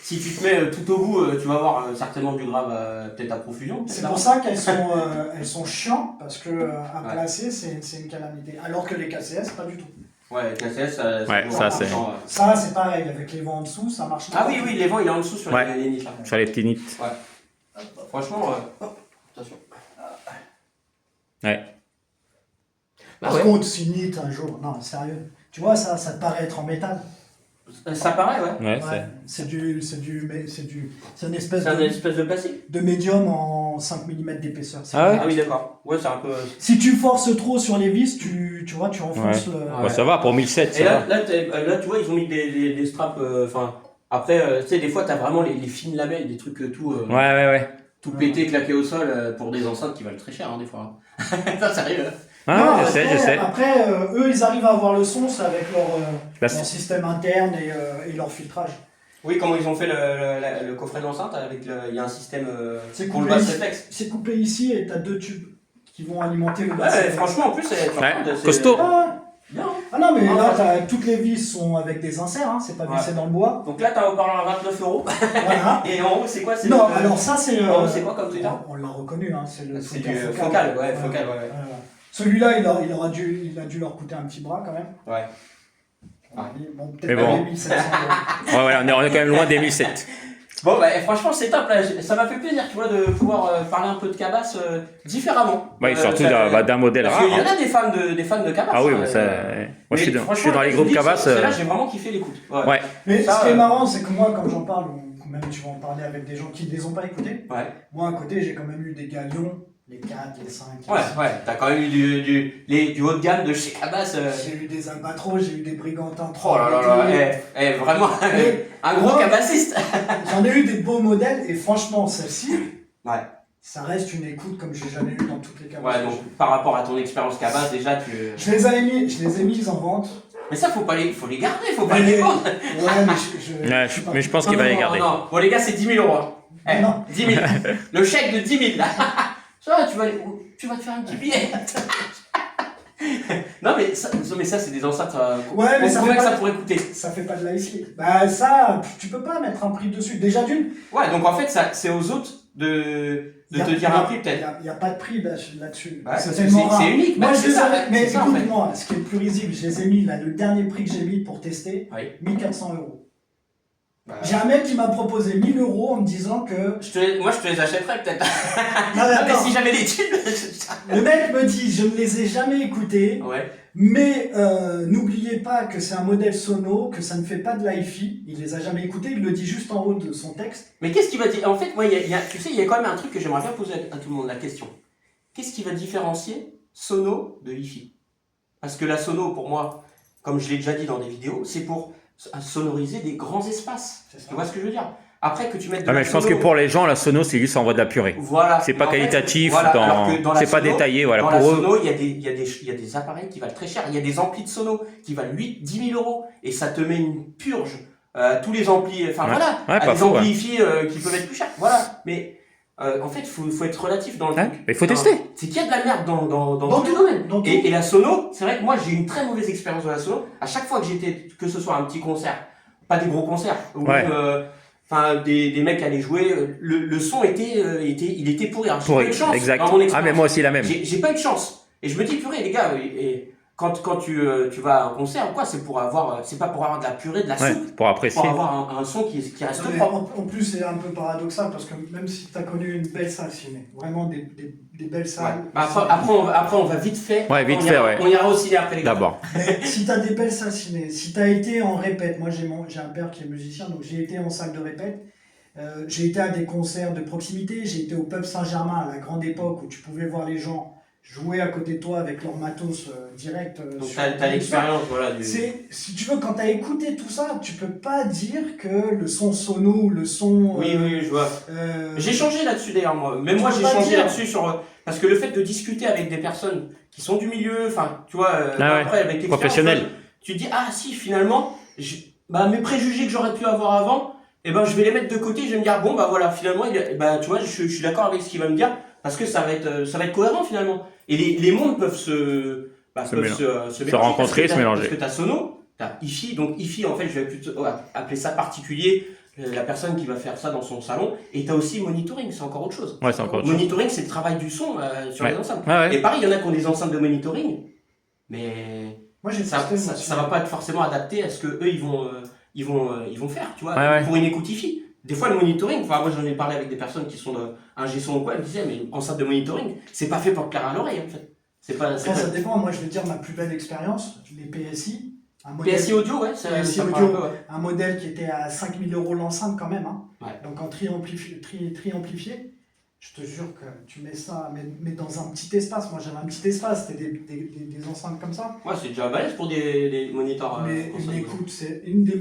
Si tu te mets tout au bout, tu vas avoir certainement du grave, peut-être à profusion. peut-être, C'est là. pour ça elles sont chiantes, parce que à placer, c'est une calamité. Alors que les KCS, pas du tout. Ouais, KCS, Ouais, ça, c'est- Ça, c'est pareil, avec les vents en dessous, ça marche Ah pas. oui, les vents, il est en dessous sur Ouais. les niches là. Sur les petits nids. Franchement, attention. Ouais. Bah Par ouais. contre, si NIT un jour, non, sérieux, tu vois, ça te paraît être en métal. Ça paraît, ouais. Ouais, Ouais, c'est une espèce C'est une espèce de plastique. de médium en 5 mm d'épaisseur. C'est Ah ouais. Ah oui, d'accord. Ouais, c'est un peu. Si tu forces trop sur les vis, tu vois, tu enfonces le. Ouais. Bon, ça va, pour 1007, Et ça va. là, tu vois, ils ont mis des straps. Enfin, après, tu sais, des fois, t'as vraiment les fines lamelles, des trucs Ouais. tout pété, claqué au sol pour des enceintes qui valent très cher, hein, des fois. Ça, sérieux. Ah, Non, je sais. Après, eux, ils arrivent à avoir le son, c'est avec leur Bah, système interne et leur filtrage. Oui, comment ils ont fait le coffret d'enceinte avec il y a un système C'est pour le coupé bass ici. réflexe. C'est coupé ici et t'as 2 tubes qui vont alimenter le Ouais, bassin. franchement, en plus, c'est costaud. bien. Ah non, mais Ah, là, ouais. toutes les vis sont avec des inserts, hein, c'est pas Ouais. vissé dans le bois. Donc là, t'as un haut-parleur à 29 €. Voilà. Et en haut, c'est quoi? C'est Non, le- alors ça, c'est. En haut, c'est quoi comme Twitter? On l'a reconnu, hein, c'est le C'est Twitter du focal, ouais, focal, ouais. Celui-là, il a dû leur coûter un petit bras quand même. Ouais. Bon, Mais peut-être bon. pas les 1700 €. Ouais, on est quand même loin des 1007. Bon, bah, franchement, c'est top. Là. Ça m'a fait plaisir, tu vois, de pouvoir parler un peu de Cabas différemment. Ouais, surtout d'un modèle Parce rare. qu'il y en hein. a des fans de Cabas. Ah oui, hein, mais ça. Moi, je suis franchement, dans les je groupes dis que Cabas. Celle-là, j'ai vraiment kiffé l'écoute. Ouais. Mais Ça, ce qui est marrant, c'est que moi, quand j'en parle, ou même tu vas en parler avec des gens qui ne les ont pas écoutés, Ouais. moi à côté, j'ai quand même eu des galions, les 4, les 5. Ouais, t'as quand même eu du haut de gamme de chez Cabas. J'ai eu des albatros, j'ai eu des brigantins. Oh là là là, vraiment, un gros Ouais. cabassiste. J'en ai eu des beaux modèles et franchement, celle-ci, Ouais. ça reste une écoute comme j'ai jamais eu dans toutes les cabas. Ouais, donc par rapport à ton expérience Cabas, déjà, tu. Je les ai mises en vente. Mais ça, faut les garder, faut pas Mais- les vendre. Ouais, mais Ouais, suis pas- mais je pense qu'il va les garder. Non, bon, les gars, c'est 10 000 €. Hein. Non. 10 000. Le chèque de 10 000. Ça, tu vas te faire un petit billet. Non, mais ça, c'est des enceintes. Ouais, mais on ça trouvait fait que pas- ça pourrait coûter. Ça fait pas de l'IC. Bah ça, tu peux pas mettre un prix dessus. Déjà d'une, Ouais, donc en fait, c'est aux autres de te dire un prix, peut-être. Il n'y a pas de prix là-dessus. Ouais, c'est parce que tellement rare. c'est unique. Moi, bah, je c'est les ça, ai, mais c'est ça, en fait. écoute-moi, ce qui est le plus risible, je les ai mis, là, le dernier prix que j'ai mis pour tester, Oui. 1400 €. J'ai un mec qui m'a proposé 1000 € en me disant que... Moi, je te les achèterais peut-être. Non, mais Mais attends, si j'avais les tubes. le mec me dit, je ne les ai jamais écoutés, Ouais. mais n'oubliez pas que c'est un modèle sono, que ça ne fait pas de l'hi-fi. Il les a jamais écoutés, il le dit juste en haut de son texte. Mais qu'est-ce qui va dire? En fait, moi, tu sais, il y a quand même un truc que j'aimerais bien poser à tout le monde, la question. Qu'est-ce qui va différencier sono de hi-fi? Parce que la sono, pour moi, comme je l'ai déjà dit dans des vidéos, c'est pour sonoriser des grands espaces. C'est ça. Tu vois ce que je veux dire? Après que tu mettes de Ah, la mais je pense sono, que pour les gens, la sono, c'est juste envoie de la purée. voilà. C'est pas En fait, qualitatif, voilà, alors que dans la c'est pas sono, détaillé. Voilà. Dans la Pour eux, sono, il y a des appareils qui valent très cher. Il y a des amplis de sono qui valent 10 000 €. Et ça te met une purge. Tous les amplis, enfin Ouais. voilà, Ouais, pas des faux, amplis hi-fi qui peuvent être plus chers. Voilà. Mais en fait, faut être relatif dans le Ouais, truc. mais faut tester. C'est qu'il y a de la merde dans Dans tous les tout, domaines. dans tout. Et la sono, c'est vrai que moi j'ai une très mauvaise expérience de la sono. À chaque fois que j'étais, que ce soit un petit concert, pas des gros concerts, ou Ouais. même, enfin des mecs allaient jouer, le son était pourri. Alors, j'ai Pourri, pas eu de chance exact. dans mon Ah, mais expérience. moi aussi la même. J'ai pas eu de chance. Et je me dis, purée, les gars, et quand tu vas à un concert ou quoi, c'est pas pour avoir de la purée, de la Ouais, soupe, pour apprécier. pour avoir un son qui reste Non, mais propre. en plus, c'est un peu paradoxal parce que même si tu as connu une belle salle ciné, vraiment des belles salles. Ouais. Après, on va vite fait. Ouais, vite on fait, ira, ouais. On ira au ciné après les gars. D'abord. Mais si tu as des belles salles ciné, si tu as été en répète, moi j'ai un père qui est musicien, donc j'ai été en salle de répète. J'ai été à des concerts de proximité, j'ai été au Pub Saint-Germain à la grande époque où tu pouvais voir les gens jouer à côté de toi avec leur matos direct. Donc t'as l'expérience, voilà. Si tu veux, quand tu as écouté tout ça, tu peux pas dire que le son sono ou le son. Oui, je vois. J'ai changé là-dessus d'ailleurs, moi. Même Tu moi, peux j'ai pas changé dire. là-dessus parce que le fait de discuter avec des personnes qui sont du milieu, enfin, tu vois, ouais. après, avec l'expérience, Professionnel. tu te dis, ah si, finalement, mes préjugés que j'aurais pu avoir avant, je vais les mettre de côté, je vais me dire, bon, bah voilà, finalement, tu vois, je suis d'accord avec ce qu'il va me dire, parce que ça va être cohérent finalement. Et les mondes peuvent se mélanger, rencontrer, se mélanger. Parce que t'as sono, t'as hi-fi, donc hi-fi, en fait, je vais plutôt appeler ça particulier, la personne qui va faire ça dans son salon, et t'as aussi monitoring, c'est encore autre chose. Ouais, c'est encore autre chose. Monitoring, c'est le travail du son sur les enceintes. Ouais. Et pareil, il y en a qui ont des enceintes de monitoring, mais Moi j'ai ça va pas être forcément adapté à ce que eux ils vont faire, tu vois, pour une écoute hi-fi. Des fois le monitoring, enfin moi j'en ai parlé avec des personnes qui sont ingé son ou quoi, elles me disaient mais enceinte de monitoring, c'est pas fait pour te plaire à l'oreille en fait. Ça dépend, moi je vais dire ma plus belle expérience, les PSI. PSI audio, ouais, PSI ça audio, un peu, ouais. un modèle qui était à 5000 € l'enceinte quand même, hein. Ouais. Donc en tri-amplifié. Je te jure que tu mets ça, mais dans un petit espace. Moi j'avais un petit espace, c'était des enceintes comme ça. Ouais, c'est déjà balèze pour des moniteurs. Mais écoute, c'est une de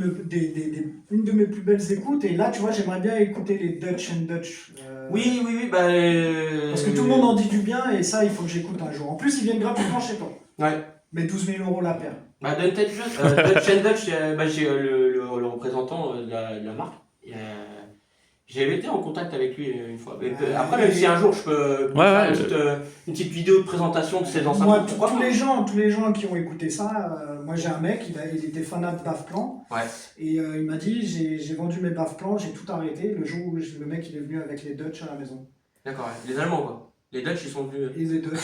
mes plus belles écoutes. Et là, tu vois, j'aimerais bien écouter les Dutch and Dutch. Oui, Parce que tout le monde en dit du bien et ça, il faut que j'écoute un jour. En plus, ils viennent gratuitement chez toi. Ouais. Mais 12 000 € la paire. Dutch and Dutch, j'ai le représentant de la marque. J'avais été en contact avec lui une fois. Après, même si un jour je peux faire une petite vidéo de présentation de ces enceintes. Moi, tous les gens qui ont écouté ça, moi j'ai un mec, il était fanat de Bafplan. Ouais. Et il m'a dit j'ai vendu mes Bafplan, j'ai tout arrêté le jour où le mec il est venu avec les Dutch à la maison. D'accord, ouais. Les Allemands quoi. Les Dutch ils sont venus. Et les Dutch.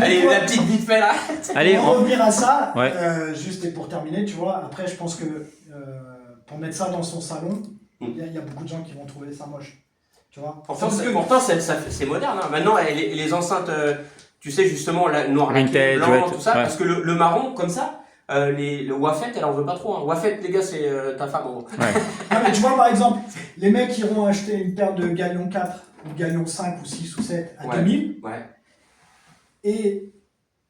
Allez, la petite vite fait là. Allez, pour revenir à ça, Ouais. juste et pour terminer, tu vois, après je pense que pour mettre ça dans son salon, il y a beaucoup de gens qui vont trouver ça moche. Tu vois. Pourtant, c'est moderne. Hein. Maintenant, les enceintes, tu sais, justement, la noir laqué, blanc, tout ça, parce que le marron, comme ça, le Wafet, elle en veut pas trop. Hein. Wafet, les gars, c'est ta femme en gros. Ouais. Ah, mais tu vois, par exemple, les mecs iront acheter une paire de Galion 4, ou Galion 5, ou 6, ou 7 à 2000, et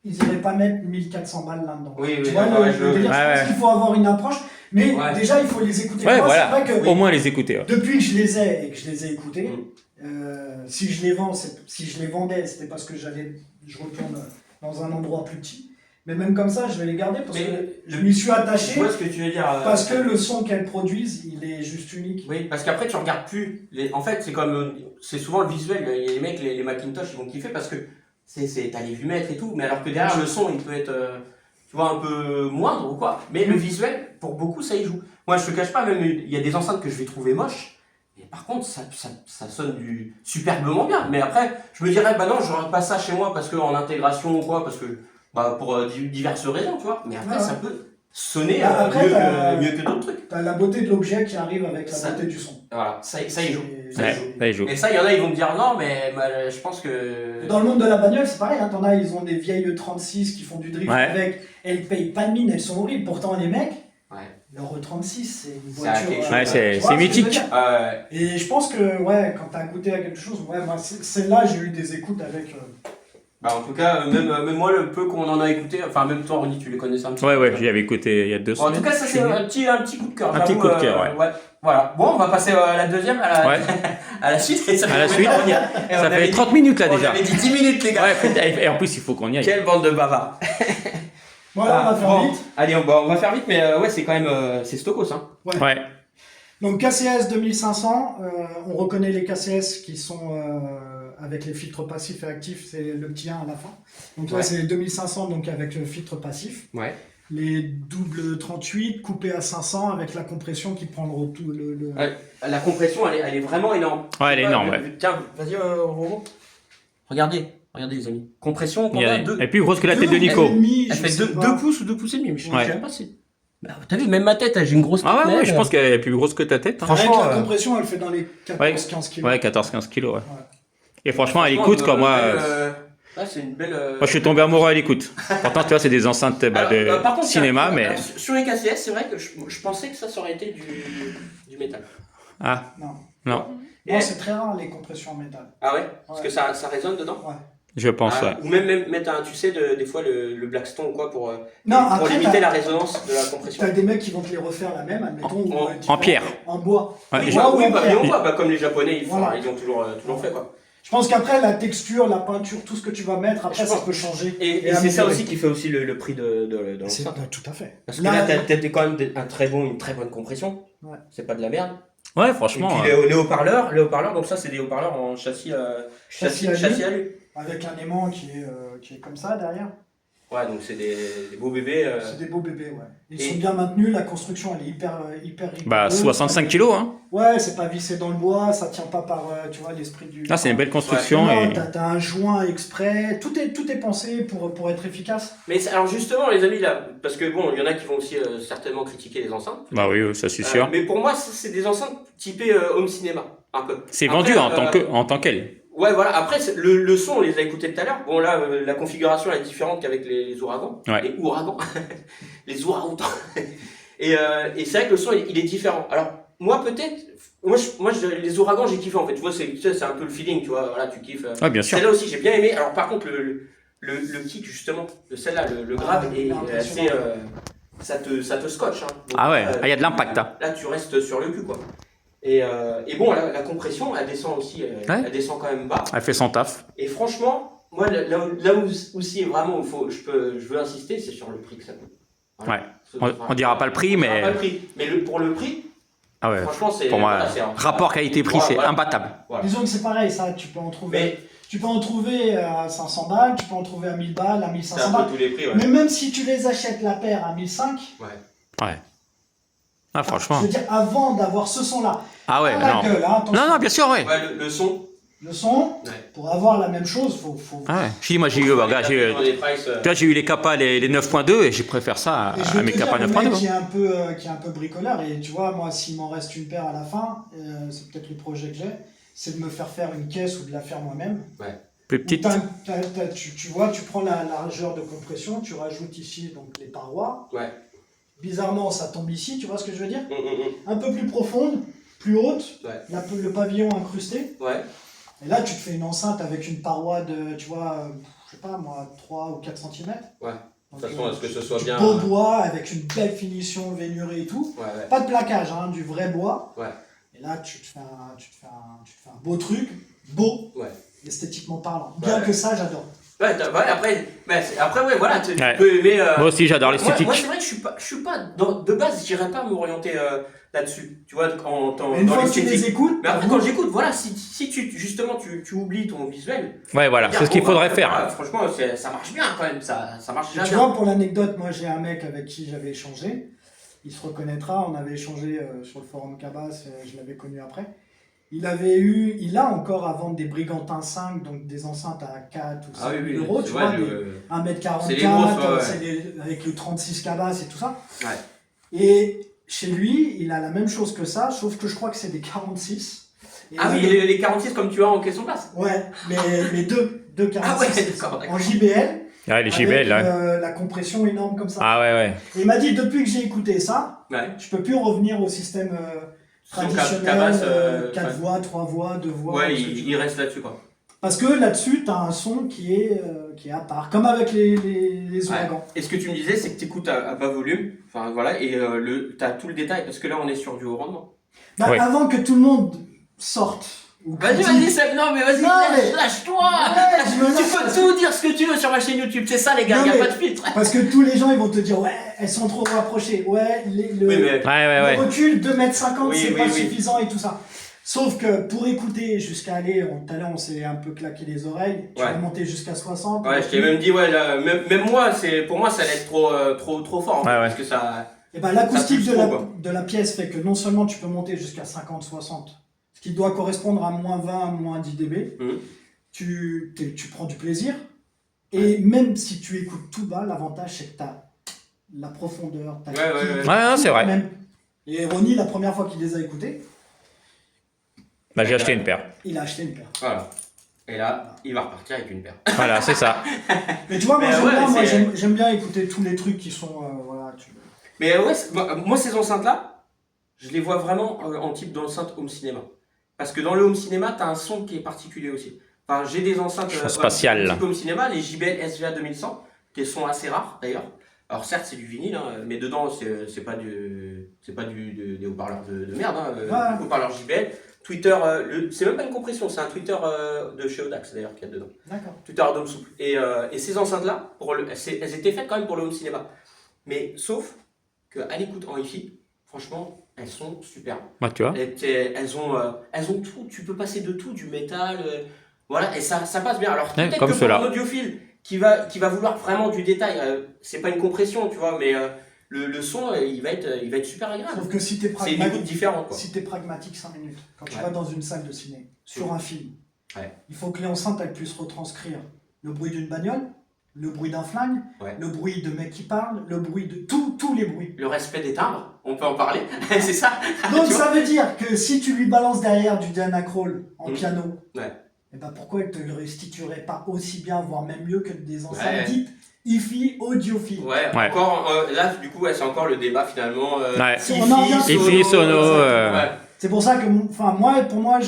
ils n'iraient pas mettre 1400 balles là-dedans. Oui, tu vois, le délire, je pense qu'il faut avoir une approche, mais déjà, il faut les écouter. Ouais, moi, voilà. c'est vrai que, Au moins les écouter. Ouais. depuis que je les ai et que je les ai écoutés, si je les vendais, c'était parce que je retourne dans un endroit plus petit. Mais même comme ça, je vais les garder parce que je m'y suis attaché. Je vois ce que tu veux dire. Parce que le son qu'elles produisent, il est juste unique. Oui, parce qu'après tu regardes plus. En fait, c'est souvent le visuel. Il y a les mecs, les Macintosh, ils vont kiffer parce que t'as les vumètres et tout. Mais alors que derrière le son, il peut être, tu vois, un peu moindre ou quoi. Mais le visuel, pour beaucoup, ça y joue. Moi, je te cache pas, même il y a des enceintes que je vais trouver moches. Mais par contre, ça sonne superbement bien. Mais après, je me dirais, bah non, j'aurais pas ça chez moi parce que en intégration ou quoi, parce que pour diverses raisons, tu vois. Mais après, sonner Après, mieux que d'autres trucs. T'as la beauté de l'objet qui arrive avec la Ça- beauté du son. Voilà, ça y joue. Ça y Ouais, joue. ça y joue. Et ça, il y en a, ils vont me dire non, mais je pense que. Dans le monde de la bagnole, c'est pareil, hein, t'en as, ils ont des vieilles E36 qui font du drift Ouais. avec, elles payent pas de mine, elles sont horribles. Pourtant, les mecs, Ouais. leur E36, c'est une Ça a voiture. quelque chose. Ouais, tu vois ce que c'est je veux mythique. dire Ouais. Et je pense que, ouais, quand t'as goûté à quelque chose, ouais, moi, celle-là, j'ai eu des écoutes avec. Bah, en tout cas, même moi, le peu qu'on en a écouté, enfin, même toi, Ronny, tu les connaissais un petit Ouais, peu. ouais, j'y avais écouté il y a 2 Bon, en semaines. tout cas, ça, c'est un petit coup de cœur. Un petit j'avoue, coup de cœur, ouais. Voilà. Bon, on va passer à la deuxième, Ouais. à la suite. Et ça À fait la combien de suite. temps, on y a- Ça on avait fait dit- 30 minutes là On déjà. avait dit 10 minutes, les gars. Ouais, et en plus, il faut qu'on y aille. Quelle bande de bavards. Voilà, on va faire bon. vite. Allez, on va faire vite, mais ouais, c'est quand même. C'est Stokos, hein. Ouais. Donc, KCS 2500, on reconnaît les KCS qui sont avec les filtres passifs et actifs, c'est le petit 1 à la fin. Donc là, Ouais. c'est les 2500, donc avec le filtre passif. Ouais. Les double 38 coupés à 500 avec la compression qui prend le retour. Ouais. La compression, elle est vraiment énorme. Ouais, elle est énorme, ouais. Tiens, vas-y, Roro. Regardez, les amis. Compression, Il y combien a- deux, Elle est plus grosse que la tête de Deux Nico. et demi, Elle je fait sais 2 pas. pouces ou 2 pouces et demi. Je Ouais. sais pas si. Bah, t'as vu, même ma tête, j'ai une grosse tête. Ah ouais, mais ouais, je elle, pense qu'elle est plus grosse que ta tête. hein. Franchement, Avec la compression, elle fait dans les 14-15 kg. Ouais, 14-15 kilos, ouais. Ouais. Et franchement, elle écoute comme moi. Ouais, c'est une belle. Moi, je suis tombé amoureux à l'écoute. Pourtant, tu vois, c'est des enceintes Alors, de par contre, cinéma, tiens, mais. alors, sur les KCS, c'est vrai que je pensais que ça aurait été du métal. Ah, Non. non, Non, c'est très rare les compressions en métal. Ah ouais. Parce Ouais. que ça résonne dedans. Ouais. je pense, Ah, ouais. Ou même mettre un, tu sais, des fois le Blackstone ou quoi pour Non, pour après, limiter t'as- la résonance de la compression. T'as des mecs qui vont te les refaire la même, admettons. ou, En différents- pierre. En bois. Ouais, En et bois ou en bah, pierre. et on voit, bah, comme les Japonais, Voilà. ils ont toujours fait quoi. Je pense qu'après, la texture, la peinture, tout ce que tu vas mettre, après, Je ça pense- peut changer. Et c'est ça améliorer. aussi qui fait aussi le prix de C'est l'enceinte. tout à fait. Parce que là, t'as quand même une très bonne compression. Ouais. C'est pas de la merde. Ouais, Et franchement. puis les haut-parleurs, donc ça c'est des haut-parleurs en châssis Châssis alu. Avec un aimant qui est comme ça derrière. Ouais, donc c'est des beaux bébés. C'est des beaux bébés, ouais. Ils Et- sont bien maintenus, la construction elle est hyper Bah, rigoureuse. 65 kilos, hein. Ouais, c'est pas vissé dans le bois, ça tient pas par, tu vois, l'esprit du... Là, c'est une belle construction. Non, Et... t'as un joint exprès, tout est pensé pour être efficace. Mais alors justement les amis là, parce que bon, il y en a qui vont aussi certainement critiquer les enceintes. Bah oui, ça c'est sûr. Mais pour moi, c'est des enceintes typées home cinéma, un peu. C'est Après, vendu en tant qu'elle. Ouais, voilà. Après, le son, on les a écoutés tout à l'heure. Bon, là, la configuration elle est différente qu'avec les ouragans. Ouais. Les ouragans. Les ouragans. Et c'est vrai que le son, il est différent. Alors, moi, peut-être, les ouragans, j'ai kiffé en fait. Tu vois, c'est un peu le feeling, tu vois. Voilà, tu kiffes. Ouais, bien sûr. Celle-là aussi, j'ai bien aimé. Alors, par contre, le kick, justement, de celle-là, le grab, Ah, est impressionnant. assez. Ça te scotche. Hein. Donc, Ah ouais, il y a de l'impact. Hein. Là, tu restes sur le cul, quoi. Et bon, la compression, elle descend aussi, elle descend quand même bas. Elle fait son taf. Et franchement, moi, là où aussi vraiment je veux insister, c'est sur le prix que ça coûte. Ouais. On dira pas le prix, On dira mais. pas le prix. Mais pour le prix, Ah ouais. franchement, c'est. Pour moi, voilà, c'est un- rapport qualité-prix, c'est Voilà. imbattable. Voilà. Disons que c'est pareil, ça, tu peux en trouver. Mais Tu peux en trouver à 500 balles, tu peux en trouver à 1000 balles, à c'est 1500 un balles. peu tous les prix, ouais. Mais même si tu les achètes la paire à 1005, Ouais. Ah, franchement. je veux dire, avant d'avoir ce son-là, Ah ouais, à la non. gueule, hein, attention. Non, bien sûr, ouais. Ouais, le son. Le son, Ouais. pour avoir la même chose, faut... Ah ouais. Je dis, moi, j'ai eu, regarde, j'ai eu. Dans les prices, Tu vois, j'ai eu les Kappa, les 9.2, et je préfère ça Et je à vais mes te dire, Kappa le mec 9.2. qui est un peu bricoleur, et tu vois, moi, s'il m'en reste une paire à la fin, c'est peut-être le projet que j'ai, c'est de me faire une caisse ou de la faire moi-même. Plus Où petite. tu vois, tu prends la largeur de compression, tu rajoutes ici donc les parois. Ouais. Bizarrement, ça tombe ici, tu vois ce que je veux dire? Mm. Un peu plus profonde, plus haute, Ouais. le pavillon incrusté. Ouais. Et là, tu te fais une enceinte avec une paroi de, tu vois, je sais pas moi, 3 ou 4 cm. Ouais. De toute façon, est-ce que ce soit bien. Beau bois avec une belle finition vénurée et tout. Ouais, ouais. Pas de plaquage, hein, du vrai bois. Ouais. Et là, tu te fais un beau truc, beau, Ouais. esthétiquement parlant. Bien Ouais. que ça, j'adore. Ouais, après, ouais, voilà, tu Ouais. peux aimer. Moi aussi, j'adore Moi, l'esthétique. c'est vrai que je suis pas de base, j'irais pas m'orienter là-dessus. Tu vois, Mais une dans fois que tu les l'esthétique. écoutes, Mais après, quand j'écoute, voilà, si justement tu oublies ton visuel. Ouais, voilà, c'est ce qu'il faudrait faire. Voilà, franchement, ça marche bien quand même, ça marche tu bien. vois, pour l'anecdote, moi j'ai un mec avec qui j'avais échangé. Il se reconnaîtra, on avait échangé sur le forum Cabas, je l'avais connu après. il a encore à vendre des Brigantins 5, donc des enceintes à 4 ou 5 euros, tu vois, 1m44, c'est les grosses, avec le 36 cabas et tout ça. Ouais. Et chez lui, il a la même chose que ça, sauf que je crois que c'est des 46. Et ah oui, les 46 comme tu as en question place. Ouais, mais deux 46 ah ouais, d'accord. en JBL. Ah, les JBL, avec, la compression énorme comme ça. Ah ouais. Et il m'a dit, depuis que j'ai écouté ça, Ouais. je peux plus revenir au système traditionnel, 4 voix, 3 voix, 2 voix. Ouais, il reste là-dessus quoi. Parce que là-dessus, tu as un son qui est à part, comme avec les ouragans. Ouais. Et ce que tu me disais, c'est que tu écoutes à bas volume, enfin voilà, et tu as tout le détail, parce que là on est sur du haut rendement. Bah, Oui. Avant que tout le monde sorte. Vas-y, Seb, non mais vas-y, lâche-toi. Ouais, je me Tu lâche. peux tout dire ce que tu veux sur ma chaîne YouTube, c'est ça les gars, Non, il n'y a mais- pas de filtre. Parce que tous les gens, ils vont te dire, ouais, elles sont trop rapprochées. Ouais, le Ouais. recul 2,50 m, Oui, c'est oui, pas oui. suffisant et tout ça. Sauf que pour écouter jusqu'à aller, tout à l'heure on s'est un peu claqué les oreilles, tu Ouais. vas monter jusqu'à 60. Ouais, je t'ai même dit, ouais, là, même moi, pour moi, ça allait être trop fort, en fait, Ouais, ouais. parce que ça. Et ben l'acoustique Ça pousse trop, de la pièce fait que non seulement tu peux monter jusqu'à 50-60, ce qui doit correspondre à moins 20, moins 10 dB, Mhm. tu prends du plaisir, et même si tu écoutes tout bas, l'avantage c'est que tu as la profondeur, tu as Ouais. Ouais, non, c'est vrai. Même. Et Ronnie, la première fois qu'il les a écoutés, Bah, j'ai acheté une paire. il a acheté une paire. Voilà. Et là, il va repartir avec une paire. Voilà, c'est ça. Mais tu vois, moi Mais j'aime ouais, bien, c'est- j'aime bien écouter tous les trucs qui sont... voilà, Mais ouais, moi, ces enceintes-là, je les vois vraiment en type d'enceinte home cinéma. Parce que dans le home cinéma, tu as un son qui est particulier aussi. Enfin, j'ai des enceintes Son spatial. type home cinéma, les JBL SVA 2100, qui sont assez rares d'ailleurs. Alors certes, c'est du vinyle, hein, mais dedans, c'est pas des haut-parleurs de merde, hein, Ouais. haut-parleurs JBL. Twitter, c'est même pas une compression, c'est un Twitter de chez Audax d'ailleurs qu'il y a dedans. d'accord. Twitter Dome souple. Et ces enceintes-là, elles étaient faites quand même pour le home cinéma. Mais sauf qu'à l'écoute en hi-fi, franchement, elles sont super. Moi, tu vois. Elles ont tout, tu peux passer de tout, du métal, voilà, et ça passe bien. Alors Ouais, peut-être comme que pour ceux-là. un audiophile qui va vouloir vraiment du détail, c'est pas une compression, tu vois, mais le son, il va être super agréable. Sauf que si t'es C'est une écoute différente, quoi. si t'es pragmatique 5 minutes, quand tu Ouais. vas dans une salle de ciné, sur un film, Ouais. il faut que l'enceinte elle puisse retranscrire le bruit d'une bagnole, le bruit d'un flingue, Ouais. le bruit de mecs qui parlent, le bruit de tous les bruits. Le respect des timbres, on peut en parler, c'est ça. Donc Tu ça veut dire que si tu lui balances derrière du Diana Krall en piano, Ouais. et ben pourquoi il te le restituerait pas aussi bien, voire même mieux que des enceintes Ouais. dites hi-fi, audiophiles. Ouais, Ouais. encore, là, du coup, c'est encore le débat finalement. Ouais. Si on en revient Hi-fi, sono, ouais. C'est pour ça que, pour moi,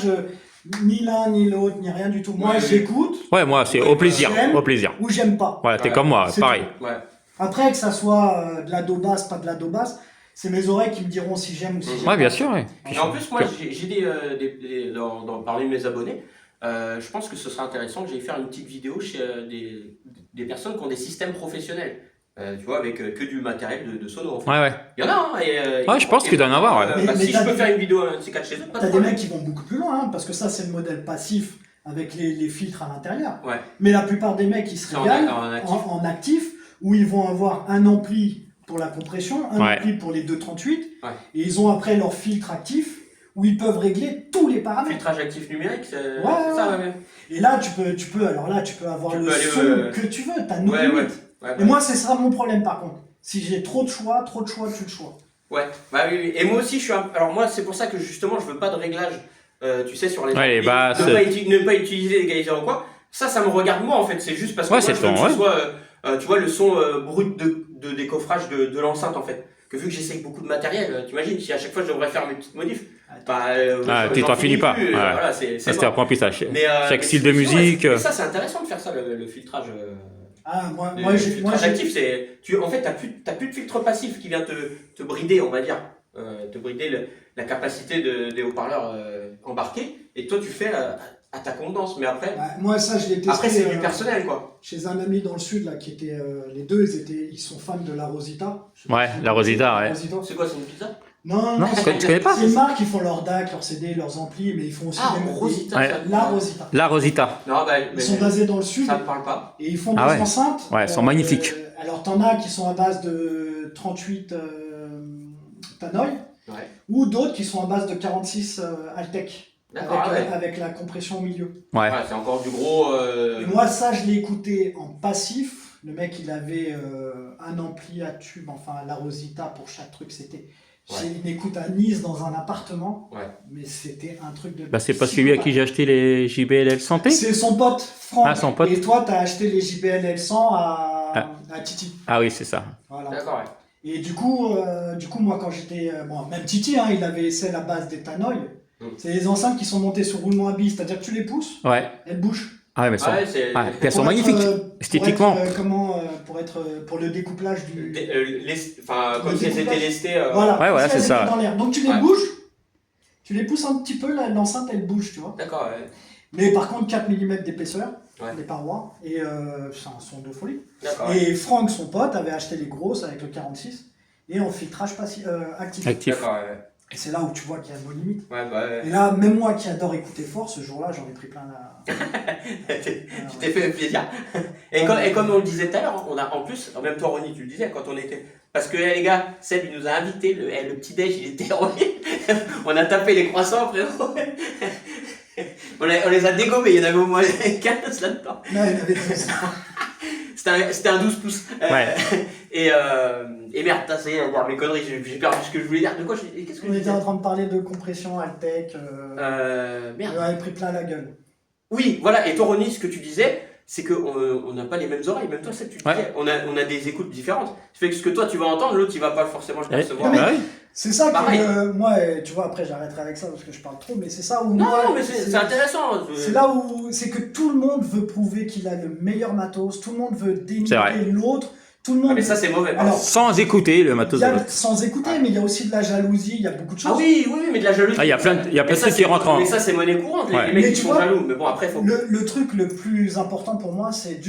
ni l'un ni l'autre, ni rien du tout. Moi, Ouais. j'écoute Ouais, moi, c'est au plaisir. J'aime. Au plaisir. ou j'aime pas. Voilà, t'es Ouais. comme moi, C'est pareil. Ouais. Après, que ça soit de la do basse, pas de la do basse, c'est mes oreilles qui me diront si j'aime ou si j'aime Ouais, pas. bien sûr, ouais. Et en plus, moi, j'ai parmi mes abonnés, je pense que ce serait intéressant que j'aille faire une petite vidéo chez des personnes qui ont des systèmes professionnels. Tu vois, avec que du matériel de sono. En fait. Ouais. Il y en a, hein. Ouais, je pense qu'il doit y en avoir, ouais. Mais si je t'as peux des- faire une vidéo un de ces quatre chez eux, pas de T'as des problème. mecs qui vont beaucoup plus loin, hein, parce que ça, c'est le modèle passif avec les filtres à l'intérieur. Ouais. Mais la plupart des mecs, ils se C'est en régalent actif. en actif, où ils vont avoir un ampli pour la compression, un Ouais. ampli pour les 238, Ouais. et ils ont après leur filtre actif, où ils peuvent régler tous les paramètres. Filtrage actif numérique, c'est Ouais, ça, ouais. ouais. Et là, tu peux avoir Tu le peux aller, son que tu veux, t'as no Ouais, limite. ouais. Et moi, ce sera mon problème par contre. Si j'ai trop de choix, tu le choix. Ouais, bah oui. Et moi aussi, alors moi, c'est pour ça que justement, je veux pas de réglage, tu sais, sur les Ouais, les amplis, basses. ne pas utiliser les égaliseurs ou quoi. Ça me regarde moi en fait. C'est juste parce que Ouais, moi, c'est je veux ton, que ouais. ce soit, tu vois, le son brut de décoffrage de l'enceinte en fait. Que vu que j'essaye beaucoup de matériel, t'imagines, si à chaque fois je devrais faire mes petites modifs, bah, Tu t'en finis pas. plus, Ouais. voilà, c'est Ça, c'était mort. un point plus à Mais, chaque mais style de sinon, musique. mais ça, c'est intéressant de faire ça, le filtrage. Ah, moi, Le j'ai. filtrage actif, en fait, t'as plus de filtre passif qui vient te brider, on va dire. Te brider la capacité des haut-parleurs embarqués. Et toi, tu fais à ta convenance. Mais après, Bah, moi, ça, je l'ai testé. c'est du personnel, quoi. Chez un ami dans le sud, là, qui était. Les deux, ils sont fans de la Rosita. Je sais pas Ouais, si vous la Rosita, connaissez ouais. C'est quoi, c'est une pizza? Non, Non, tu connais pas? c'est une marque qui font leurs DAC, leurs CD, leurs amplis, mais ils font aussi des Rosita. Ouais. ça- La Rosita. La Rosita. Non, bah, Ils sont basés dans le sud ça me parle pas. et ils font Ah des ouais. enceintes. Ouais, elles sont magnifiques. Alors, t'en as qui sont à base de 38 Tannoy Ouais. ou d'autres qui sont à base de 46 Altec. D'accord, avec la compression au milieu. Ouais. C'est encore du gros. Et moi, ça, je l'ai écouté en passif. Le mec, il avait un ampli à tube, enfin la Rosita pour chaque truc. C'était une écoute à Nice dans un appartement. Ouais. Mais c'était un truc de. Bah, c'est pas celui à qui j'ai acheté les JBL Santé? C'est son pote, Franck. Ah, son pote. Et toi, tu as acheté les JBL L100 à Titi. Ah oui, c'est ça. Voilà. D'accord, Et du coup, moi, quand j'étais. Bon, même Titi, hein, il avait essayé la base des Tannoy. C'est les enceintes qui sont montées sur roulement à billes, c'est-à-dire que tu les pousses, Ouais. elles bougent. Ah ouais, mais puis elles sont magnifiques. Esthétiquement. Pour le découplage du. comme si elles étaient lestées. Voilà, Ouais, elles c'est étaient ça. dans l'air. Donc tu les bouges, tu les pousses un petit peu, l'enceinte elle bouge, tu vois. D'accord, Mais par contre, 4 mm d'épaisseur, Ouais. les parois, et c'est un son de folie. D'accord. Et Franck, son pote, avait acheté les grosses avec le 46 et en filtrage actif. D'accord, Et c'est là où tu vois qu'il y a nos limites. ouais. Et là, même moi qui adore écouter fort, ce jour-là, j'en ai pris plein la. Tu t'es fait plaisir. Et comme on le disait tout à l'heure, on a en plus, même toi Ronnie, tu le disais quand on était. Parce que les gars, Seb il nous a invités, le petit déj il était horrible. On a tapé les croissants, frérot. On les a dégommés, il y en avait au moins 15 là-dedans. Non, il avait fait ça. C'était un 12 pouces. Ouais. Et merde, ça y est, mes conneries, j'ai perdu ce que je voulais dire. De quoi qu'est-ce que On je était disais en train de parler de compression, Altec. Merde. On avait pris plein la gueule. Oui, voilà, et toi Ronnie, ce que tu disais, c'est qu'on n'a pas les mêmes oreilles, même toi Seb, tu disais, Ouais. on a des écoutes différentes. Ça fait que ce que toi tu vas entendre, l'autre il va pas forcément le percevoir. mais- Bah oui. C'est ça Pareil. que moi, tu vois, après j'arrêterai avec ça parce que je parle trop, mais c'est ça où Non, moi. non, mais c'est intéressant. C'est là où c'est que tout le monde veut prouver qu'il a le meilleur matos, tout le monde veut C'est vrai. dénigrer l'autre, tout le monde. Ah, mais ça c'est mauvais. Alors, Sans écouter le matos il y de a, l'autre. sans écouter, mais il y a aussi de la jalousie, il y a beaucoup de choses. Ah oui, mais de la jalousie. Ah, il y a plein de Mais trucs ça, qui rentrent en. Mais ça c'est monnaie courante, Ouais. les mecs Mais qui tu sont vois, jaloux. Mais bon, après faut. Le truc le plus important pour moi, c'est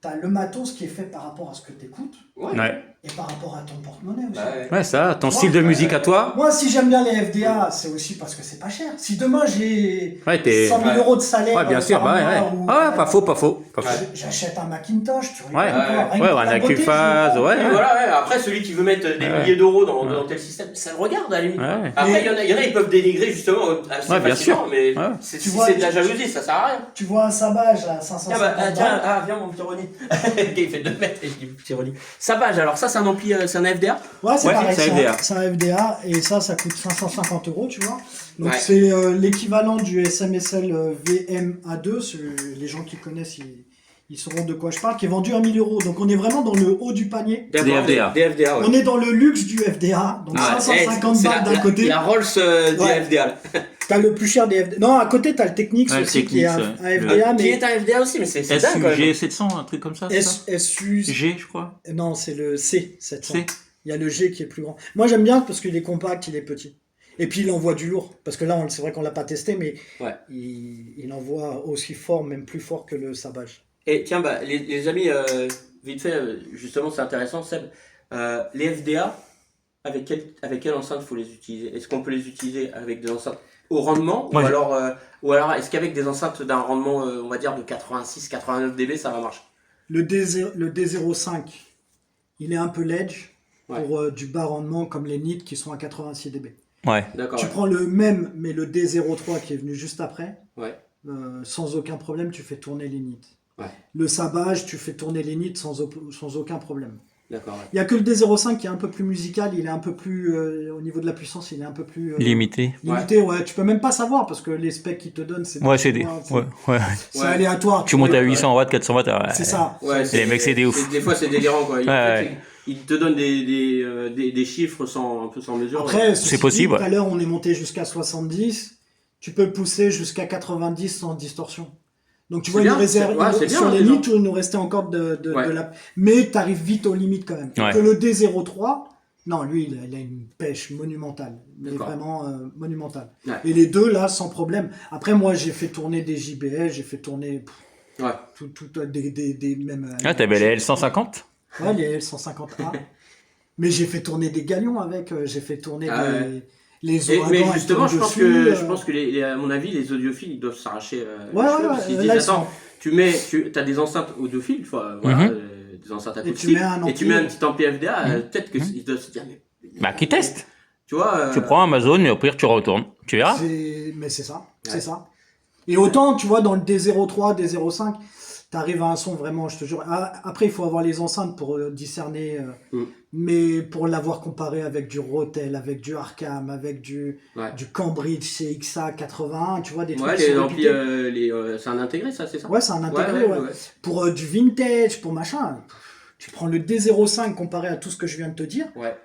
t'as le matos qui est fait par rapport à ce que t'écoutes Ouais. et par rapport à ton porte-monnaie aussi. Bah, ouais. Ouais, ça, ton style de musique à toi. Moi, si j'aime bien les FDA, c'est aussi parce que c'est pas cher. Si demain j'ai Ouais, t'es. 100 000 euros de salaire, Ouais, bien sûr, par bah mois, ouais. ou- Ah ouais, pas faux, pas faux. Pas faux. J'achète un Macintosh, tu rigoles Ouais, ou quoi, rien que ouais, pour un la beauté, Acuphase, je le prends. ouais. Et voilà, ouais. Après, celui qui veut mettre des Ouais. milliers d'euros dans tel système, ça le regarde à la limite. Ouais. Après, il y en a, ils peuvent dénigrer justement assez Ouais, bien facilement, sûr. mais Ouais. si Tu c'est vois, de la jalousie, ça sert à rien. Tu vois un Savage à 550 balles. Viens mon petit Ronnie. Il fait 2 mètres et je dis petit Ronnie. Savage, alors ça c'est un ampli, c'est un FDA. Ouais, c'est Ouais, pareil, c'est un FDA. c'est un FDA et ça coûte 550 €, tu vois. Donc Ouais. c'est l'équivalent du SMSL VMA2, les gens qui connaissent, ils sauront de quoi je parle, qui est vendu à 1 000 €. Donc on est vraiment dans le haut du panier. Des FDA. Des FDA, ouais. On est dans le luxe du FDA, donc Ah, 550 c'est balles d'un côté. La Rolls des Ouais. FDA. Là. T'as le plus cher des FDA. Non, à côté, t'as le Technics Ouais, le aussi, qui est un Technics, FDA, Qui mais est un FDA aussi, mais c'est dingue quand même. SUG 700, un truc comme ça, c'est ça SU... G, je crois. Non, c'est le C700. C. Il y a le G qui est plus grand. Moi, j'aime bien parce qu'il est compact, il est petit. Et puis, il envoie du lourd. Parce que là, c'est vrai qu'on l'a pas testé, mais Ouais. il envoie aussi fort, même plus fort que le Savage. Et tiens, bah, les amis, vite fait, justement, c'est intéressant, Seb. Les FDA, avec quelle enceinte faut les utiliser? Est-ce qu'on peut les utiliser avec des enceintes au rendement Ouais. ou alors est-ce qu'avec des enceintes d'un rendement, on va dire, de 86-89 dB, ça va marcher? Le D05, il est un peu ledge Ouais. pour du bas rendement comme les NIT qui sont à 86 dB. Ouais. D'accord. Tu prends le même, mais le D03 qui est venu juste après, Ouais. sans aucun problème, tu fais tourner les NIT. Ouais. Le Savage, tu fais tourner les NIT sans aucun problème. D'accord. Ouais. Il n'y a que le D05 qui est un peu plus musical, il est un peu plus, au niveau de la puissance, il est un peu plus Limité. limité. Ouais. Tu peux même pas savoir parce que les specs qu'ils te donnent, c'est Ouais, c'est des. c'est- Ouais, ouais. c'est Ouais. aléatoire. Tu montes à 800 watts, 400 watts. Ouais. C'est ça. Ouais, Les mecs, c'est des ouf. Des fois, c'est délirant, quoi. Ouais. Ils te donnent des chiffres un peu sans mesure. Après, C'est possible, Tout à l'heure, on est monté jusqu'à 70. Tu peux le pousser jusqu'à 90 sans distorsion. Donc tu C'est vois, bien, une réserve c'est- ouais, c'est sur bien, les déjà. limites, il nous restait encore de Ouais. la. Mais tu arrives vite aux limites quand même. Ouais. Que le D03, non, lui, il a une pêche monumentale. Mais D'accord. vraiment monumentale. Ouais. Et les deux, là, sans problème. Après, moi, j'ai fait tourner des JBL, j'ai fait tourner Ouais. des même. Ah, t'avais les L150 Ouais, les L150A. Mais j'ai fait tourner des galions avec, j'ai fait tourner Ah les Et- ouragans. mais elles justement, tournent je pense dessus, que, je pense que à mon avis, les audiophiles, ils doivent s'arracher. Ouais, les ouais, cheveux, ouais, parce qu'ils là, disent, ils sont- attends, tu as des enceintes audiophiles, voilà, Mhm. des enceintes Et tu acoustiques, mets un et tu ampli. mets un petit ampli FDA, Mhm. peut-être qu'ils doivent se dire, mais, Bah, qui teste. tu vois. Tu prends Amazon et au pire, tu retournes. Tu verras. Mais c'est ça, c'est ça. Et autant, tu vois, dans le D03, D05, t'arrives à un son vraiment, je te jure. Après, il faut avoir les enceintes pour discerner. Mais pour l'avoir comparé avec du Rotel, avec du Arkham, avec du Cambridge CXA 81, tu vois, des trucs. Ouais, les amplis, c'est un intégré, ça, c'est ça? Ouais, c'est un intégré, ouais. Pour du vintage, pour machin. Tu prends le D05 comparé à tout ce que je viens de te dire. Ouais.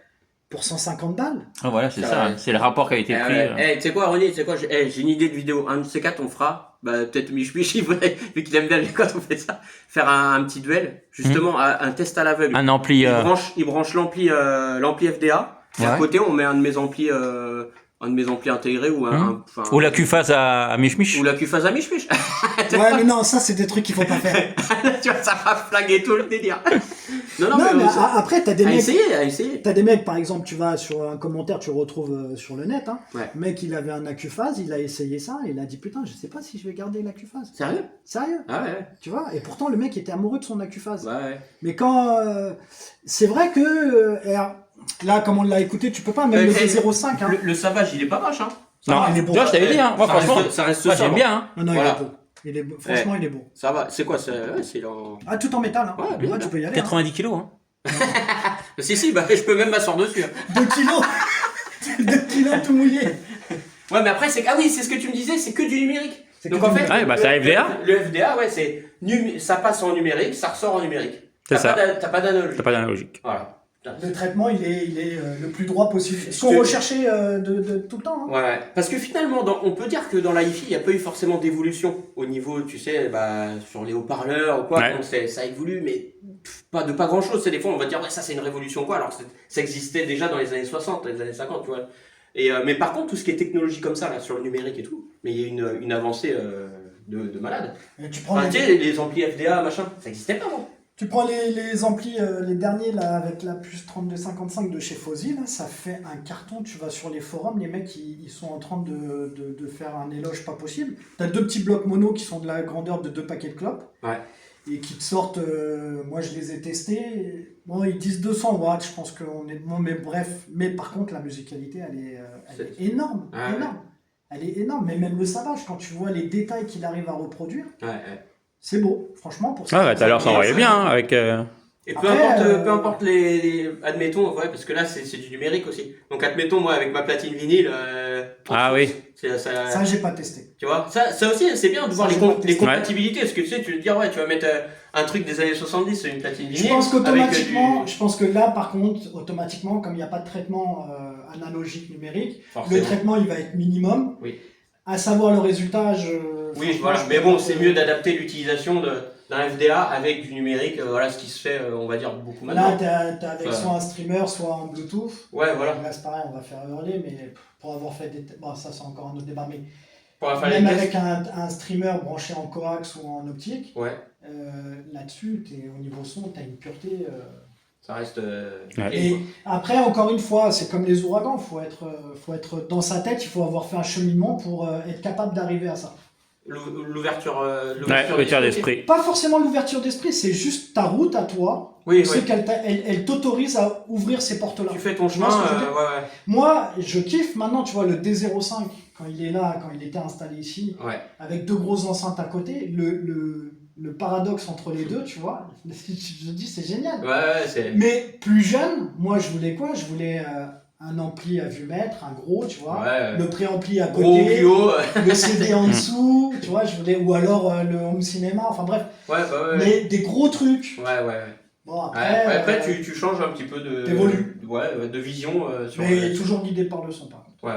Pour 150 balles. Ah, voilà, c'est ça. C'est le rapport qui a été pris. Tu sais quoi, Ronnie, tu sais quoi, j'ai une idée de vidéo. Un de ces quatre, on fera, peut-être Mich, vu qu'il aime bien quand on fait ça, faire un petit duel, justement, un test à l'aveugle. Un ampli. Il branche l'ampli FDA. Et à côté, on met un de mes amplis intégrés ou ou la QFAS à Mich. Ou la QFAS à Mich. Ouais, mais non, ça, c'est des trucs qu'il faut pas faire. Tu vois, ça va flaguer tout le délire. Non, mais après, t'as des mecs. À essayer. T'as des mecs, par exemple, tu vas sur un commentaire, tu le retrouves sur le net. Hein. Ouais. Le mec, il avait un AcuPhase, il a essayé ça, il a dit putain, je sais pas si je vais garder l'AcuPhase. Sérieux. Ah ouais. Tu vois, et pourtant, le mec était amoureux de son AcuPhase. Ouais. Mais quand. C'est vrai que. Là, comme on l'a écouté, tu peux pas, même le D05. Hein. Le Savage, il est pas vache, hein. Non, il est beau. Tu vois, je t'avais dit, hein. Moi, franchement, ça reste j'aime bien, hein. Non, voilà. Il est beau. Franchement, il est beau. Ça va. C'est quoi, c'est Ah, tout en métal, hein. Ouais, bien, tu peux y aller. 90 kilos, hein. Si, je peux même m'asseoir dessus. 2 kilos 2 kilos tout mouillé. Ouais, mais après, c'est ce que tu me disais, c'est que du numérique. Donc en fait, c'est FDA. Le FDA, ouais, ça passe en numérique, ça ressort en numérique. C'est ça. T'as pas d'analogique. T'as pas d'analogique. Voilà. Le traitement, il est le plus droit possible. Ils sont recherchés de tout le temps. Hein. Ouais, parce que finalement, on peut dire que dans la hi-fi, il n'y a pas eu forcément d'évolution au niveau, tu sais, sur les haut-parleurs ou quoi. Ouais. Donc ça évolue, mais pas grand-chose. C'est des fois, on va dire, ça c'est une révolution quoi. Alors ça existait déjà dans les années 60, les années 50, tu vois. Mais par contre, tout ce qui est technologie comme ça, là, sur le numérique et tout, mais il y a une avancée de malade. Tu sais, les amplis FDA, machin, ça n'existait pas avant. Tu prends les amplis, les derniers là, avec la puce 3255 de chez Fossil, là, ça fait un carton. Tu vas sur les forums, les mecs ils sont en train de faire un éloge pas possible. T'as 2 petits blocs mono qui sont de la grandeur de 2 paquets de clopes. Ouais. Et qui te sortent, moi je les ai testés. Bon, ils disent 200 watts, je pense qu'on est bon, mais bref. Mais par contre, la musicalité, elle est énorme. Énorme. Elle est énorme. Mais même le Savage, quand tu vois les détails qu'il arrive à reproduire. C'est beau, franchement, pour ça. Ah, tout à l'heure, ça envoyait bien, hein, avec... Et peu importe les... Admettons, ouais, parce que là, c'est du numérique aussi. Donc, admettons, moi, avec ma platine vinyle... oui. Ça, j'ai pas testé. Tu vois, ça aussi, c'est bien de voir les compatibilités. Parce que tu sais, tu veux te dire, ouais, tu vas mettre un truc des années 70 sur une platine vinyle. Je pense qu'automatiquement, je pense que là, par contre, automatiquement, comme il n'y a pas de traitement analogique numérique, le traitement, il va être minimum. Oui. À savoir le résultat, oui, voilà, mais bon, c'est mieux d'adapter l'utilisation d'un FDA avec du numérique, voilà ce qui se fait, on va dire, beaucoup maintenant. Là, t'as avec soit un streamer, soit en Bluetooth. Ouais, voilà. Là, c'est pareil, on va faire hurler, mais pour avoir fait des... Bon, ça, c'est encore un autre débat, mais... Même avec un streamer branché en coax ou en optique, là-dessus, au niveau son, t'as une pureté... Ça reste... Et après, encore une fois, c'est comme les ouragans, faut être dans sa tête, il faut avoir fait un cheminement pour être capable d'arriver à ça. L'ouverture d'esprit. Pas forcément l'ouverture d'esprit, c'est juste ta route à toi. Oui, c'est qu'elle t'autorise à ouvrir ces portes-là. Tu fais ton chemin. Moi, je kiffe maintenant, tu vois, le D05, quand il est là, quand il était installé ici, avec 2 grosses enceintes à côté, le paradoxe entre les deux, tu vois, je dis c'est génial. Mais plus jeune, moi je voulais quoi? Je voulais un ampli à vue mètre, un gros, tu vois, le préampli à côté, le CD en dessous, tu vois, je voulais, ou alors le home cinéma, enfin bref, mais des gros trucs. Bon, après tu changes un petit peu de vision. Mais toujours guidé par le son, par contre.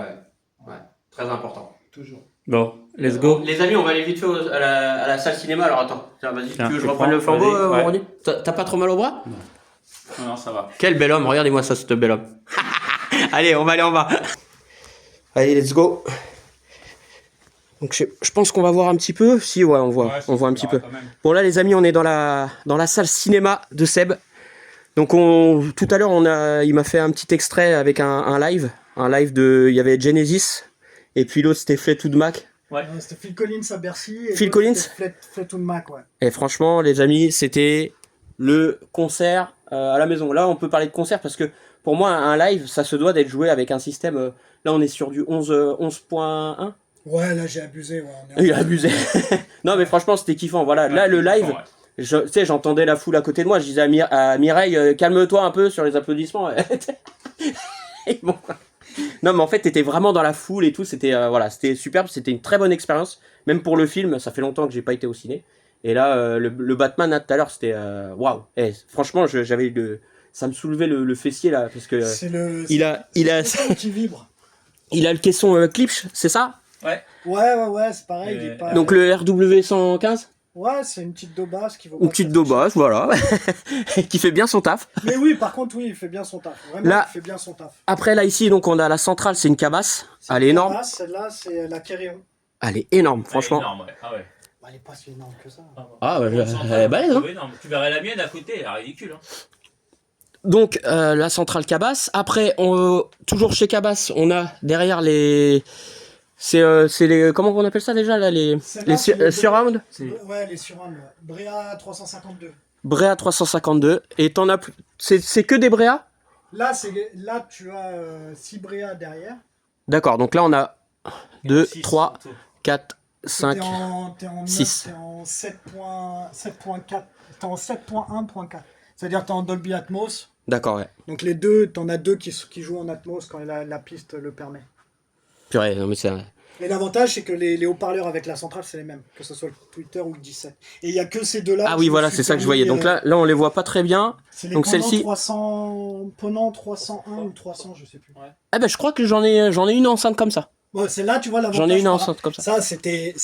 Très important. Toujours. Bon, let's go. Les amis, on va aller vite fait à la salle cinéma. Alors attends, vas-y, tu veux que je reprenne le flambeau, Ronnie? T'as pas trop mal au bras? Non, ça va. Quel bel homme, regardez-moi ça, ce bel homme. Allez, on va aller en bas. Allez, let's go. Donc je pense qu'on va voir un petit peu. Si, ouais, on voit un petit peu. Bon là, les amis, on est dans la salle cinéma de Seb. Donc tout à l'heure, il m'a fait un petit extrait avec un live. Il y avait Genesis. Et puis l'autre, c'était Fleetwood Mac. C'était Phil Collins à Bercy. Et Phil Collins Fleetwood Mac, Et franchement, les amis, c'était le concert à la maison. Là, on peut parler de concert parce que pour moi, un live, ça se doit d'être joué avec un système. Là, on est sur du 11.1. Ouais, là j'ai abusé. Ouais, Il a abusé. Non, mais franchement, c'était kiffant. Voilà, là, le live, tu sais, j'entendais la foule à côté de moi. Je disais à Mireille, calme-toi un peu sur les applaudissements. Et bon. Non, mais en fait, t'étais vraiment dans la foule et tout. C'était voilà, c'était superbe. C'était une très bonne expérience. Même pour le film, ça fait longtemps que j'ai pas été au ciné. Et là, le Batman, là, tout à l'heure, c'était waouh. Franchement, j'avais ça me soulevait le fessier là parce que il a qui vibre. il a le caisson Klipsch, c'est ça? Ouais. Ouais, c'est pareil. Il est pas... Donc le RW115? Ouais, c'est une petite daubasse qui vaut. Une petite daubasse, voilà, qui fait bien son taf. Mais oui, par contre, oui, il fait bien son taf. Vraiment, Là, il fait bien son taf. Après, là, ici, donc, on a la centrale, c'est une cabasse. Elle est énorme. Celle-là, c'est la Kéréon. Elle est énorme, franchement. Énorme, ouais. Ah ouais. Bah, elle est pas si énorme que ça. Ah, ouais, elle est balèze, hein. Énorme. Tu verrais la mienne à côté, elle est ridicule. Hein. Donc, la centrale Cabasse. Après, toujours chez Cabasse, on a derrière les... C'est les... Comment on appelle ça déjà, là? Les surround? Ouais, les surround. Brea 352. Brea 352. Et t'en as plus... C'est que des Brea? Là, tu as 6 Brea derrière. D'accord, donc là, on a 2, 3, 4, 5, T'es en 6. T'es en 7.4. T'es en 7.1.4. C'est-à-dire t'es en Dolby Atmos. D'accord, ouais. Donc les deux, t'en as deux qui jouent en Atmos quand la piste le permet. Purée, non mais c'est... Et l'avantage, c'est que les haut-parleurs avec la centrale, c'est les mêmes, que ce soit le Twitter ou le 17. Et il n'y a que ces deux-là. Ah oui, voilà, c'est ça que je voyais. Donc là, on les voit pas très bien. C'est les donc celle-ci. Ponant 301 ou 300, je sais plus. Ouais. Ah ben, je crois que j'en ai une enceinte comme ça. Bon, c'est là, tu vois l'avantage. J'en ai une enceinte comme ça. Ça, c'était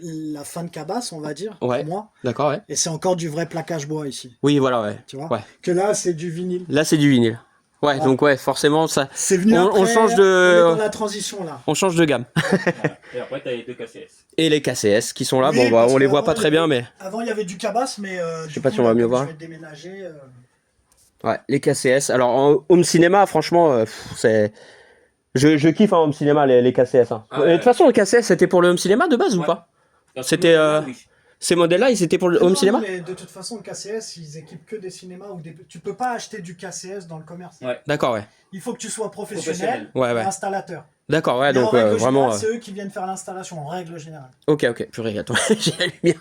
la fin de Cabasse, on va dire, ouais. pour moi. D'accord, ouais. Et c'est encore du vrai plaquage bois ici. Oui, voilà, ouais. Tu vois. Ouais. Que là, c'est du vinyle. Là, c'est du vinyle. Ouais, voilà. Donc ouais, forcément, ça. C'est venu après, on change de. On est dans la transition là. On change de gamme. Voilà. Et après, t'as les deux KCS. Et les KCS qui sont là. Oui, bon, bah, on les voit pas très bien, mais. Avant, il y avait du Cabasse, mais. Je sais pas si on va mieux voir. Je vais déménager. Ouais, les KCS. Alors, en home cinéma, franchement, c'est. Je kiffe en home cinéma les KCS. Hein. Ah ouais. De toute façon, le KCS, c'était pour le home cinéma de base ou pas? C'était. Oui. Ces modèles-là, ils étaient pour le home cinéma? Mais de toute façon, le KCS, ils équipent que des cinémas ou des. Tu peux pas acheter du KCS dans le commerce. Ouais. D'accord, ouais. Il faut que tu sois professionnel. Ouais, ouais. Et installateur. D'accord, ouais, Et donc en règle vraiment. générale, c'est eux qui viennent faire l'installation, en règle générale. Ok, purée, attends, j'ai la lumière.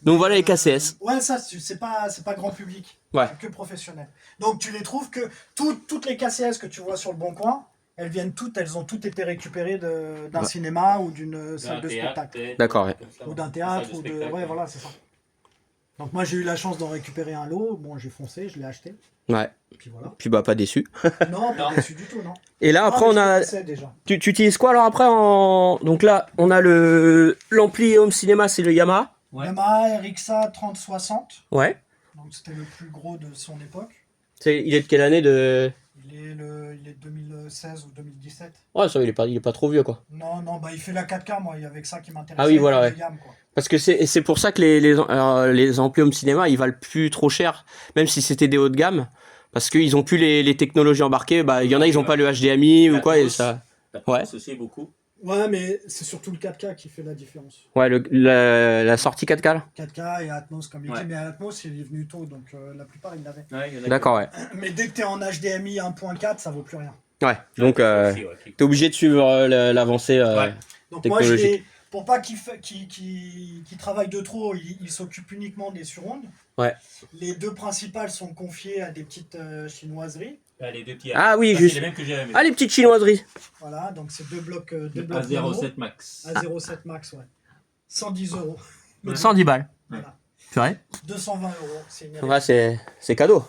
Donc voilà les KCS. Ouais, ça, c'est pas grand public. Ouais. C'est que professionnel. Donc tu les trouves que toutes les KCS que tu vois sur le Bon Coin, elles ont toutes été récupérées d'un cinéma ou d'une salle de spectacle. D'accord, ouais. Ou d'un théâtre, ou de. Ouais, voilà, c'est ça. Donc moi j'ai eu la chance d'en récupérer un lot. Bon, j'ai foncé, je l'ai acheté. Ouais. Et puis voilà. Puis bah pas déçu. Non, pas déçu du tout, non. Et là après on a. Déjà. Tu utilises quoi alors après Donc là on a l'ampli home cinéma, c'est le Yamaha. Ouais. Yamaha RXA 3060. Ouais. Donc c'était le plus gros de son époque. Il est de quelle année de... Il est 2016 ou 2017. Ouais, ça il est pas trop vieux quoi. Non, bah il fait la 4K, moi, il y avait que ça qui m'intéressait. Ah oui, voilà, ouais. Gamme, quoi. Parce que c'est pour ça que les amplis home cinéma, ils valent plus trop cher, même si c'était des hauts de gamme, parce qu'ils ont plus les technologies embarquées. Bah, il y en a, ils ont pas le HDMI ou quoi, et ça. Ouais. aussi beaucoup. Ouais, mais c'est surtout le 4K qui fait la différence. Ouais, la sortie 4K là. 4K et Atmos, comme il dit, mais Atmos, il est venu tôt, donc la plupart, ils l'avaient. Ouais, d'accord, ouais. Mais dès que t'es en HDMI 1.4, ça vaut plus rien. Ouais, donc t'es obligé de suivre l'avancée Donc moi, technologique. pour pas qu'il travaille de trop, il s'occupe uniquement des surrounds. Ouais. Les deux principales sont confiées à des petites chinoiseries. Les deux petits. Ah oui, juste. C'est les mêmes que j'ai à la maison. Ah, les petites chinoiseries. Voilà, donc c'est deux blocs A07 Max. A07 Max, ouais. 110 euros. 110 balles. Voilà. C'est vrai 220 euros. C'est cadeau.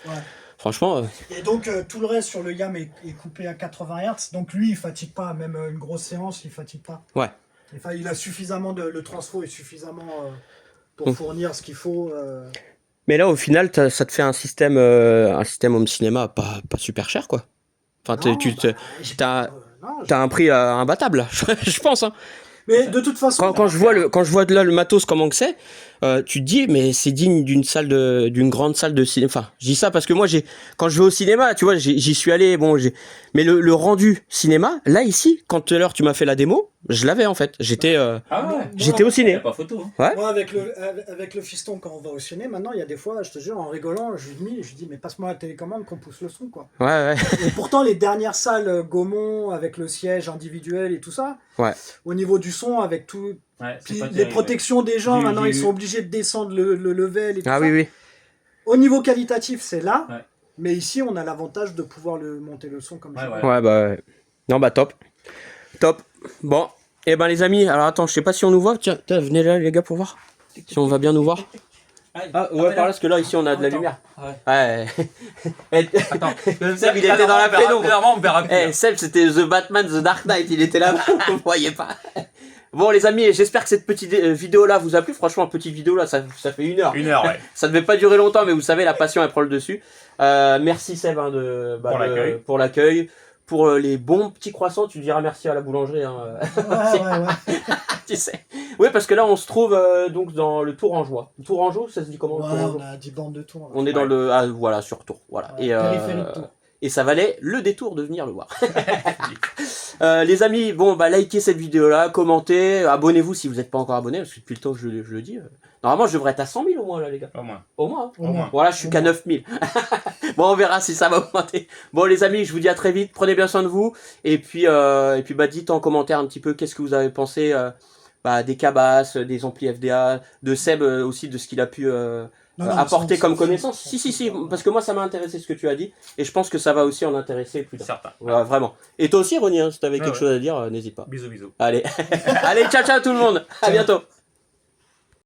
Ouais. Franchement. Et donc tout le reste sur le YAM est coupé à 80 Hz. Donc lui, il fatigue pas. Même une grosse séance, il fatigue pas. Ouais. Enfin, il a suffisamment le transfo est suffisamment pour fournir ce qu'il faut. Mais là, au final, ça te fait un système home cinéma pas super cher, quoi. Enfin, t'as un prix imbattable, je pense. Hein. Mais de toute façon, quand je vois là le matos comment que c'est, tu te dis mais c'est digne d'une grande salle de cinéma. Enfin, je dis ça parce que moi quand je vais au cinéma, tu vois, j'y suis allé. Bon, mais le rendu cinéma, là ici, quand tout à l'heure tu m'as fait la démo, Je l'avais en fait. J'étais Ah ouais. j'étais au Il ciné. n'y a pas photo. Hein. Moi, avec le fiston, quand on va au ciné, maintenant, il y a des fois, je te jure, en rigolant, je lui dis, mais passe-moi la télécommande qu'on pousse le son, quoi. Ouais. Et pourtant, les dernières salles Gaumont, avec le siège individuel et tout ça, Ouais. au niveau du son, avec tout. Ouais, Puis pas les terrible. protections des gens, J'ai- maintenant, j'ai ils eu- sont obligés de descendre le level et tout Ah ça. oui. Au niveau qualitatif, c'est là. Ouais. Mais ici, on a l'avantage de pouvoir monter le son comme Ouais, ça. ouais. Ouais, bah. Ouais. Non, bah, top. Top. Bon. Eh ben, les amis, alors attends, je sais pas si on nous voit. Tiens, venez là, les gars, pour voir. Si on va bien nous voir. Ah, ouais, par là, parce que là, ici, on a de la Attends. lumière. Ouais. Ouais. Attends. Seb, il était dans la pénombre. Clairement, on verra plus. Eh, Seb, c'était The Batman, The Dark Knight, il était là-bas, vous voyez pas. Bon, les amis, j'espère que cette petite vidéo-là vous a plu. Franchement, petite vidéo, là, ça fait 1 heure. 1 heure, ouais. Ça devait pas durer longtemps, mais vous savez, la passion, elle prend le dessus. Merci, Seb, hein, pour l'accueil. Pour les bons petits croissants, tu diras merci à la boulangerie. Hein. Ouais. Tu sais. Oui, parce que là, on se trouve donc dans le Tourangeau. Le Tourangeau, ça se dit comment le Ouais, Tourangeau on a 10 bandes de tours. Là. On est dans le... Ah, voilà, sur Tours. Voilà. Ouais, périphérie de Tours. Et ça valait le détour de venir le voir. Les amis, bon, bah, likez cette vidéo-là, commentez, abonnez-vous si vous n'êtes pas encore abonné, parce que depuis le temps que je le dis. Normalement, je devrais être à 100 000 au moins, là, les gars. Au moins. Au moins. Hein. Au moins. Voilà, je suis qu'à 9 000. Bon, on verra si ça va augmenter. Bon, les amis, je vous dis à très vite. Prenez bien soin de vous. Et puis bah, dites en commentaire un petit peu qu'est-ce que vous avez pensé des cabasses, des amplis FDA, de Seb aussi, de ce qu'il a pu apporter comme connaissance. Si, parce que moi, ça m'a intéressé ce que tu as dit. Et je pense que ça va aussi en intéresser plus d'un. Certain. Ouais, vraiment. Et toi aussi, Ronnie, hein, si tu avais Ouais, quelque chose à dire, n'hésite pas. Bisous, bisous. Allez, allez, ciao tout le monde. À bientôt.